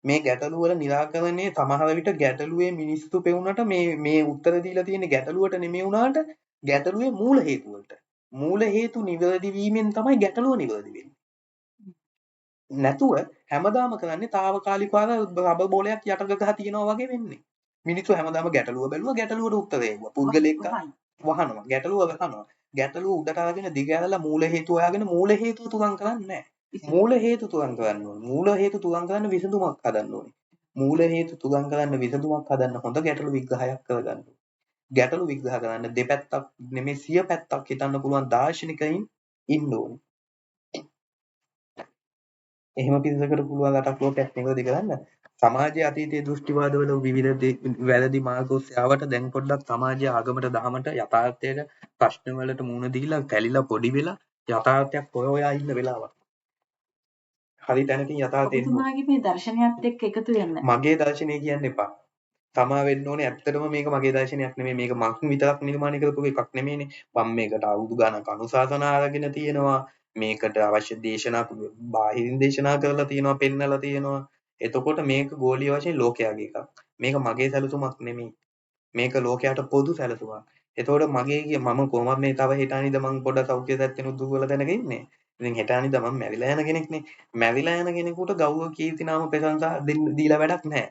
මේ ගැටලු වල निराකරණයේ සමහර විට ගැටලුවේ මිනිස්සු පෙවුනට මේ උත්තර දීලා තියෙන ගැටලුවට නෙමෙයි වුණාට ගැටලුවේ මූල හේතු වලට. මූල හේතු නිවැරදි වීමෙන් තමයි ගැටලුව නිවැරදි වෙන්නේ. නැතුව හැමදාම කරන්නේ తాවකාලිකව රබර් බෝලයක් යට ගහ තියනවා වගේ වෙන්නේ. මිනිස්සු හැමදාම ගැටලුව බැලුවා ගැටලුවට උත්තර දෙවුවා. පුද්ගලෙක් වහනවා ගැටලුව ගහනවා. ගැටලුව උඩට අරගෙන දිග ඇරලා මූල හේතුව හොයාගෙන මූල හේතුව තුරන් කරන්නේ නැහැ. මූල හේතු තුරන් කරන්න ඕනේ. මූල හේතු තුරන් කරන්න විසඳුමක් හදන්න ඕනේ. මූල හේතු තුරන් කරන්න විසඳුමක් හදන්න හොඳ ගැටලු විග්‍රහයක් කරගන්න. ගැටලු විග්‍රහ කරන්න දෙපැත්තක් නෙමෙයි සිය පැත්තක් හිතන්න පුළුවන් දාර්ශනිකයින් ඉන්න ඕනේ. එහෙම පිරිසකට පුළුවන් රටක් ලෝකයක් නිවැරදි කරන්න. සමාජයේ අතීතයේ දෘෂ්ටිවාදවල විවිධ වැරදි මාර්ග ඔස්සේ ආවට දැන් පොඩ්ඩක් සමාජයේ ආගමට දහමට යථාර්ථයට ප්‍රශ්න වලට මුහුණ දීලා කැලිලා පොඩි වෙලා යථාර්ථයක් හොයා ඉන්න වෙලාවක්. හරි තැනකින් යථාර්ථය එන්න. ඔබතුමාගේ මේ දර්ශනයත් එක්ක එකතු වෙන්න. මගේ දර්ශනය කියන්න එපා. තමා වෙන්න ඕනේ ඇත්තටම මේක මගේ දර්ශනයක් නෙමෙයි මේක මං විතරක් නිර්මාණය කරපු එකක් නෙමෙයිනේ. මම මේකට අවුරුදු ගානක් අනුශාසනා අරගෙන තියෙනවා. මේකට අවශ්‍ය දේශනා බාහිරින් දේශනා කරලා තියෙනවා පෙන්නලා තියෙනවා. එතකොට මේක ගෝලීය වශයෙන් ලෝකයාගේ එකක්. මේක මගේ සැලසුමක් නෙමෙයි. මේක ලෝකයට පොදු සැලසුමක්. එතකොට මම කොහොමද මේ තව හෙට අනිද්දා මං පොඩ සෞඛ්‍ය තත්ත්වෙනුත් දුර්වල තැනක ඉන්නේ. ඉතින් හෙට අනිද්දා මම මැරිලා යන කෙනෙක්නේ. මැරිලා යන කෙනෙකුට ගෞරව කීර්ති නාම ප්‍රශංසා දීලා වැඩක් නැහැ.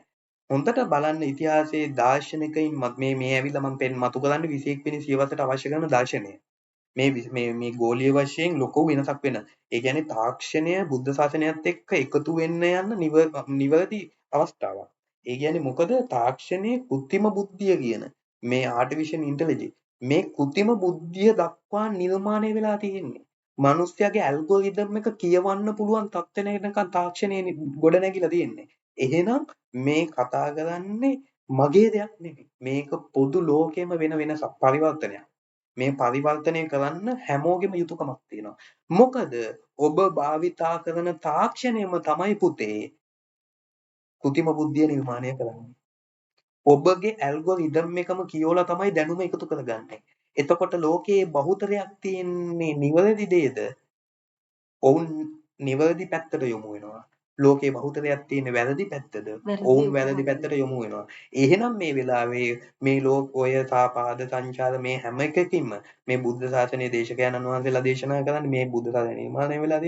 හොඳට බලන්න ඉතිහාසයේ දාර්ශනිකයින් මේ ඇවිල්ලා මම මතු කරන්නේ 21 වෙනි සියවසට අවශ්‍ය කරන දර්ශනය. මේ ගෝලීය වශයෙන් ලොකු වෙනසක් වෙන. ඒ කියන්නේ තාක්ෂණය බුද්ධ ශාසනයත් එක්ක එකතු වෙන්න යන නිවැරදි අවස්ථාවක්. ඒ කියන්නේ මොකද තාක්ෂණයේ කෘත්‍රිම බුද්ධිය කියන මේ ආටිෆිෂල් ඉන්ටෙලිජන්ස් මේ කෘත්‍රිම බුද්ධිය දක්වා නිර්මාණය වෙලා තියෙන්නේ. මිනිස්යාගේ ඇල්ගොරිතම් එක කියවන්න පුළුවන් තත්ත්වෙනකන් තාක්ෂණයේ ගොඩ නැගිලා තියෙන්නේ. එහෙනම් මේ කතා කරන්නේ මගේ දෙයක් නෙමෙයි. මේක පොදු ලෝකෙම වෙන වෙනසක් පරිවර්තනයක්. මේ පරිවර්තනය කරන්න හැමෝගෙම යුතුයකමක් තියෙනවා. මොකද ඔබ භාවිතා කරන තාක්ෂණයම තමයි පුතේ කෘත්‍රිම බුද්ධිය නිර්මාණය කරන්නේ. ඔබගේ ඇල්ගොරිතම් එකම කියවලා තමයි දැනුම එකතු කරගන්නේ. එතකොට ලෝකයේ බහුතරයක් තියෙන්නේ නිවැරදි දේද? ඔවුන් නිවැරදි පැත්තට යොමු වෙනවා. ලෝකයේ බහුතරයක් තියෙන්නේ වැරදි පැත්තද? ඔවුන් වැරදි පැත්තට යොමු වෙනවා. එහෙනම් මේ වෙලාවේ මේ ඔය සාපාද සංචාර මේ හැම එකකින්ම මේ බුද්ධ ශාසනයේ දේශකයන්න් වහන්සේලා දේශනා කරන්නේ මේ බුද්ධ ශාසනය නිර්මාණය වෙලා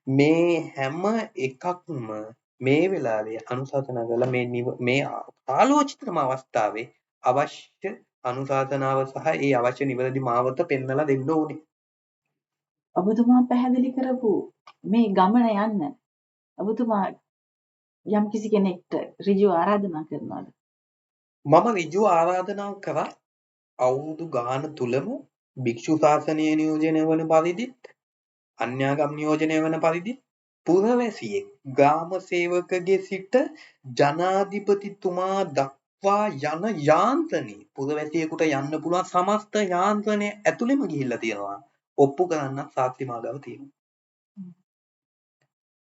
මේ හැම එකක්ම මේ වෙලාවේ අනුශාසනා කරලා මේ ආලෝචිතම අවස්ථාවේ අවශ්‍ය අනුශාසනාව සහ ඒ අවශ්‍ය නිවැරදි මාවත පෙන්වලා දෙන්න ඕනේ. ඔබතුමා පැහැදිලි කරපු මේ ගමන යන්න ඔබතුමා යම් කිසි කෙනෙක්ට ඍජුව ආරාධනා කරනවාද? මම ඍජුව ආරාධනා කරා අවුරුදු ගාන තුලම භික්ෂු ශාසනය නියෝජනය වන පරිදිත් අන්‍යාගම් නියෝජනය වන පරිදිත් පුරවැසියෙක් ග්‍රාම සේවකගේ සිට ජනාධිපතිතුමා දක්වා යන යාන්ත්‍රණය පුරවැසියෙකුට යන්න පුළුවන් සමස්ත යාන්ත්‍රණය ඇතුළෙම ගිහිල්ලා තියෙනවා. ඔප්පු කරන්න සාක්ෂි මාගාව තියෙනවා.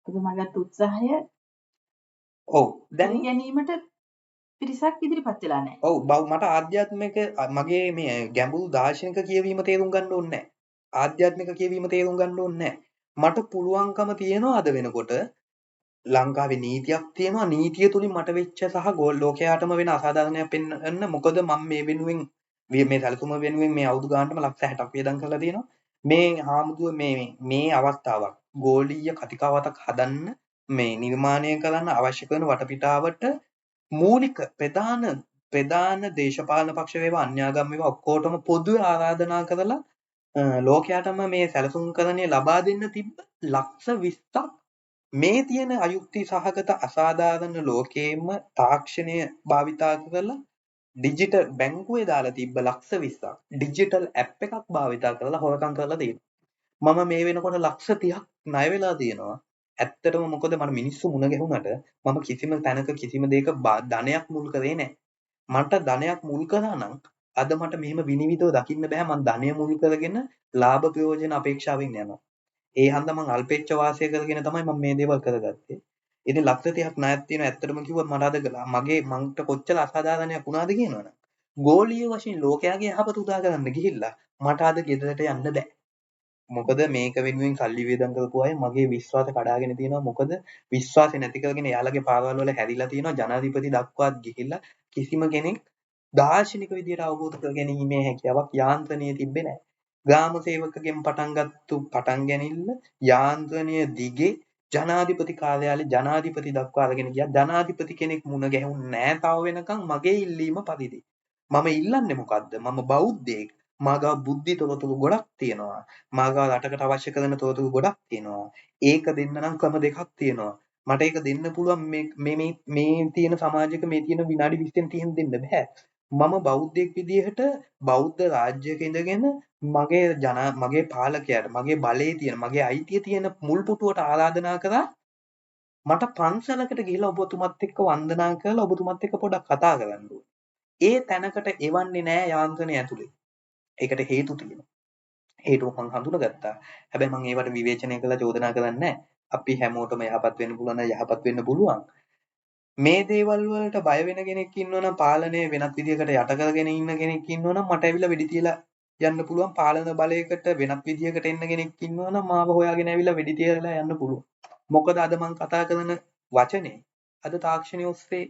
ඔබතුමාගත් උත්සාහය ඔව් දැන් පිළිගැනීමට පිරිසක් ඉදිරිපත් වෙලා නැහැ. ඔව් මට ආධ්‍යාත්මික මගේ මේ ගැඹුරු දාර්ශනික කියවීම තේරුම් ගන්න ඕනේ නැහැ. ආධ්‍යාත්මික කියවීම තේරුම් ගන්න ඕනේ නැහැ. මට පුළුවන්කම තියෙනවා අද වෙනකොට ලංකාවේ නීතියක් තියෙනවා. නීතිය තුලින් මට වෙච්ච සහ ලෝකයාටම වෙන අසාධාරණයක් පෙන්වන්න මොකද මම මේ වෙනුවෙන් මේ සැලසුම වෙනුවෙන් මේ අවුරුදු ගානටම ලක්ෂ 60ක් වියදම් කරලා තියෙනවා. මේ හාමුදුරුව මේ අවස්ථාවක් ගෝලීය කතිකාවතක් හදන්න මේ නිර්මාණය කරන්න අවශ්‍ය කරන වටපිටාවට මූලික ප්‍රධාන දේශපාලන පක්ෂ වේවා අන්‍යාගම් වේවා ඔක්කොටම පොදුවේ ආරාධනා කරලා ලෝකයාටම මේ සැලසුම්කරණය ලබා දෙන්න තිබ්බ ලක්ෂ 20ක් මේ තියෙන අයුක්ති සහගත අසාධාරණ ලෝකයේම තාක්ෂණය භාවිතා කරලා ඩිජිටල් බැංකුවේ දාලා තිබ්බ ලක්ෂ 20ක් ඩිජිටල් ඇප් එකක් භාවිතා කරලා හොරකම් කරලා තියෙනවා. මම මේ වෙනකොට ලක්ෂ 30ක් ණය වෙලා තියෙනවා. ඇත්තටම මොකද මට මිනිස්සු මුණ ගැහුණට මම කිසිම තැනක කිසිම දෙයක ධනයක් මුල් කරේ නැහැ. මට ධනයක් මුල් කරා නම් අද මට මෙහෙම විනිවිදව දකින්න බෑ. මම ධනය මුල් කරගෙන ලාභ ප්‍රයෝජන අපේක්ෂාවෙන් යනවා. ඒ හන්දා මං අල්පෙච්ච වාසය කරගෙන තමයි මම මේ දේවල් කරගත්තේ. ඉතින් ලක්ෂ 30ක් ණයක් තියෙනවා. ඇත්තටම කිව්වොත් මට අද මන්ට කොච්චර අසාධාරණයක් වුණාද කියනවනම් ගෝලීය වශයෙන් ලෝකයාගේ යහපත උදා කරන්න ගිහිල්ලා මට අද ගෙදරට යන්න බෑ. මොකද මේක වෙනුවෙන් සල්ලි වියදම් කරපු අය මගේ විශ්වාස කඩාගෙන තියෙනවා. මොකද විශ්වාසය නැති කරගෙන යාළගේ පාරවල් වල හැරිලා තියෙනවා. ජනාධිපති දක්වාත් ගිහිල්ලා කිසිම කෙනෙක් දාර්ශනික විදියට අවබෝධ කර ගැනීමේ හැකියාවක් යාන්ත්‍රණයේ තිබ්බේ නැහැ. ග්‍රාම සේවකගෙන් පටන් ගැනීම යාන්ත්‍රණය දිගේ ජනාධිපති කාර්යාලේ ජනාධිපති දක්වා අරගෙන ගියා. ජනාධිපති කෙනෙක් මුණ ගැහුන්නේ නැහැ තාම වෙනකන් මගේ ඉල්ලීම පරිදි. මම ඉල්ලන්නේ මොකද්ද? මම බෞද්ධයෙක්. මාගා බුද්ධි තොරතුරු ගොඩක් තියෙනවා. මාගා රටකට අවශ්‍ය කරන තොරතුරු ගොඩක් තියෙනවා. ඒක දෙන්න නම් ක්‍රම දෙකක් තියෙනවා. මට ඒක දෙන්න පුළුවන් මේ තියෙන සමාජයක මේ තියෙන විනාඩි 20න් 30න් දෙන්න බෑ. මම බෞද්ධයෙක් විදිහට බෞද්ධ රාජ්‍යයක ඉඳගෙන මගේ පාලකයාට මගේ බලයේ තියෙන මගේ අයිතිය තියෙන මුල් පුටුවට ආරාධනා කරා මට පන්සලකට ගිහිල්ලා ඔබතුමත් එක්ක වන්දනා කරලා ඔබතුමත් එක්ක පොඩ්ඩක් කතා කරන්න ඕනේ. ඒ තැනකට එවන්නේ නෑ යාන්ත්‍රණය ඇතුලේ. ඒකට හේතු තියෙනවා. හේතුව මං හඳුනගත්තා. හැබැයි මං ඒවට විවේචනය කරලා චෝදනා කරන්නේ නෑ. අපි හැමෝටම යහපත් වෙන්න පුළුවන් නම් යහපත් වෙන්න පුළුවන්. මේ දේවල් වලට බය වෙන කෙනෙක් ඉන්නවනම් පාලනය වෙනත් විදිහකට යට කරගෙන ඉන්න කෙනෙක් ඉන්නවනම් මට ඇවිල්ලා වෙඩි තියලා යන්න පුළුවන්. පාලන බලයකට වෙනත් විදිහකට එන්න කෙනෙක් ඉන්නවනම් මාව හොයාගෙන ඇවිල්ලා වෙඩි තියලා යන්න පුළුවන්. මොකද අද මං කතා කරන වචනේ අද තාක්ෂණය ඔස්සේ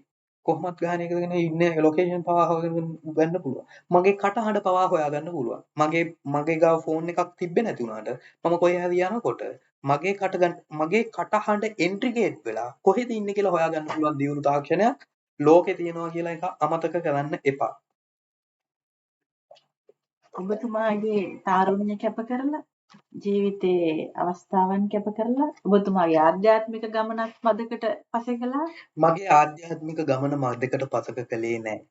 කොහොමත් ග්‍රහණය කරගෙන ඉන්නේ ලොකේෂන් පවා හොයාගෙන ගන්න පුළුවන්. මගේ කටහඬ පවා හොයාගන්න පුළුවන්. මගේ ගාව ෆෝන් එකක් තිබ්බේ නැති වුණාට මම කොහේ හරි යනකොට මගේ කටහඬ එන්ට්‍රිගේට් වෙලා කොහෙද ඉන්නේ කියලා හොයාගන්න පුළුවන් දියුණු තාක්ෂණයක් ලෝකේ තියෙනවා කියලා එක අමතක කරන්න එපා. ඔබතුමාගේ තාරුණ්‍ය කැප කරලා ජීවිතයේ අවස්ථාවන් කැප කරලා ඔබතුමාගේ ආධ්‍යාත්මික ගමනක් මදකට පසෙ කළා. මගේ ආධ්‍යාත්මික ගමන මදකට පසක කළේ නැහැ.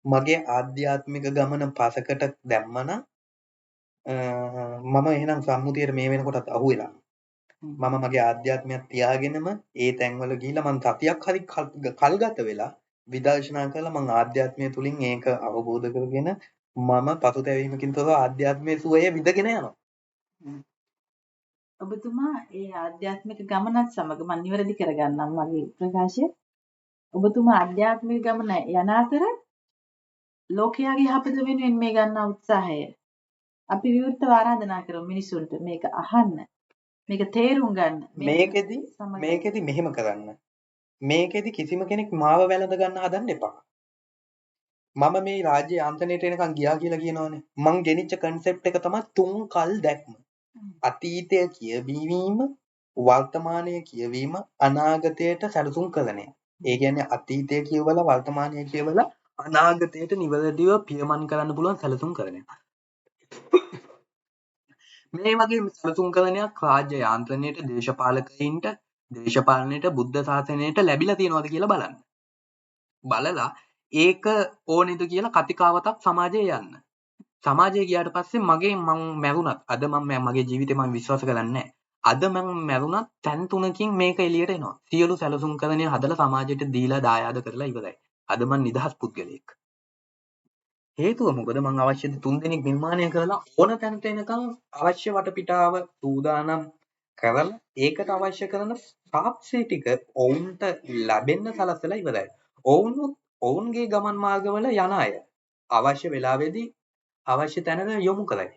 මගේ ආධ්‍යාත්මික ගමන පසකට දැම්මනම් මම එහෙනම් සම්මුතියට මේ වෙනකොටත් අහුවෙලා. මම මගේ ආධ්‍යාත්මයක් තියාගෙනම ඒ තැන්වල ගිහිල්ලා මං සතියක් හරි කල්ගත වෙලා විදර්ශනා කරලා මං ආධ්‍යාත්මය තුලින් ඒක අවබෝධ කරගෙන මම පසුතැවීමකින් තොරව ආධ්‍යාත්මයේ සුවය විඳගෙන යනවා. ඔබතුමා ඒ ආධ්‍යාත්මික ගමනත් සමග මම නිවැරදි කරගන්නම් මගේ ප්‍රකාශය. ඔබතුමා ආධ්‍යාත්මික ගමන යන අතර ලෝකයාගේ යහපත වෙනුවෙන් මේ ගන්නා උත්සාහය අපි විවෘතව ආරාධනා කරමු මිනිසුන්ට මේක අහන්න. මේක තේරුම් ගන්න. මේකෙදි මෙහෙම කරන්න. මේකෙදි කිසිම කෙනෙක් මාව වැළඳ ගන්න හදන්න එපා. මම මේ රාජ්‍ය යාන්ත්‍රණයට එනකන් ගියා කියලා කියනවනේ. මං ගෙනිච්ච කන්සෙප්ට් එක තමයි තුන් කල් දැක්ම. අතීතය කියවීම, වර්තමානය කියවීම, අනාගතයට සැලසුම් කරන එක. ඒ කියන්නේ අතීතය කියවලා වර්තමානය කියවලා අනාගතයට නිවැරදිව පියමන් කරන්න පුළුවන් සැලසුම් කරන එක. මේ වගේ සැලසුම් කරනයක් රාජ්‍ය යාන්ත්‍රණයට දේශපාලකයින්ට දේශපාලනයට බුද්ධ ශාසනයට ලැබිලා තියෙනවද කියලා බලන්න. බලලා ඒක ඕනේද කියලා කතිකාවතක් සමාජයේ යන්න. සමාජයේ ගියාට පස්සේ මම මැරුණත් අද මගේ ජීවිතේ මම විශ්වාස කරන්නේ නැහැ. අද මම මැරුණත් තැන් තුනකින් මේක එළියට එනවා. සියලු සැලසුම් කරන්නේ හදලා සමාජයට දීලා දායාද කරලා ඉවරයි. අද මම නිදහස් පුද්ගලයෙක්. හේතුව මොකද මම අවශ්‍ය 3 දෙනෙක් නිර්මාණය කරලා ඕන තැනට එනකම් අවශ්‍ය වටපිටාව සූදානම් කරලා ඒකට අවශ්‍ය කරන සාක්ෂි ටික ඔවුන්ට ලැබෙන්න සලස්සලා ඉවරයි. ඔවුන්ගේ ගමන් මාර්ගවල යන අය අවශ්‍ය වෙලාවෙදී අවශ්‍ය තැනට යොමු කරයි.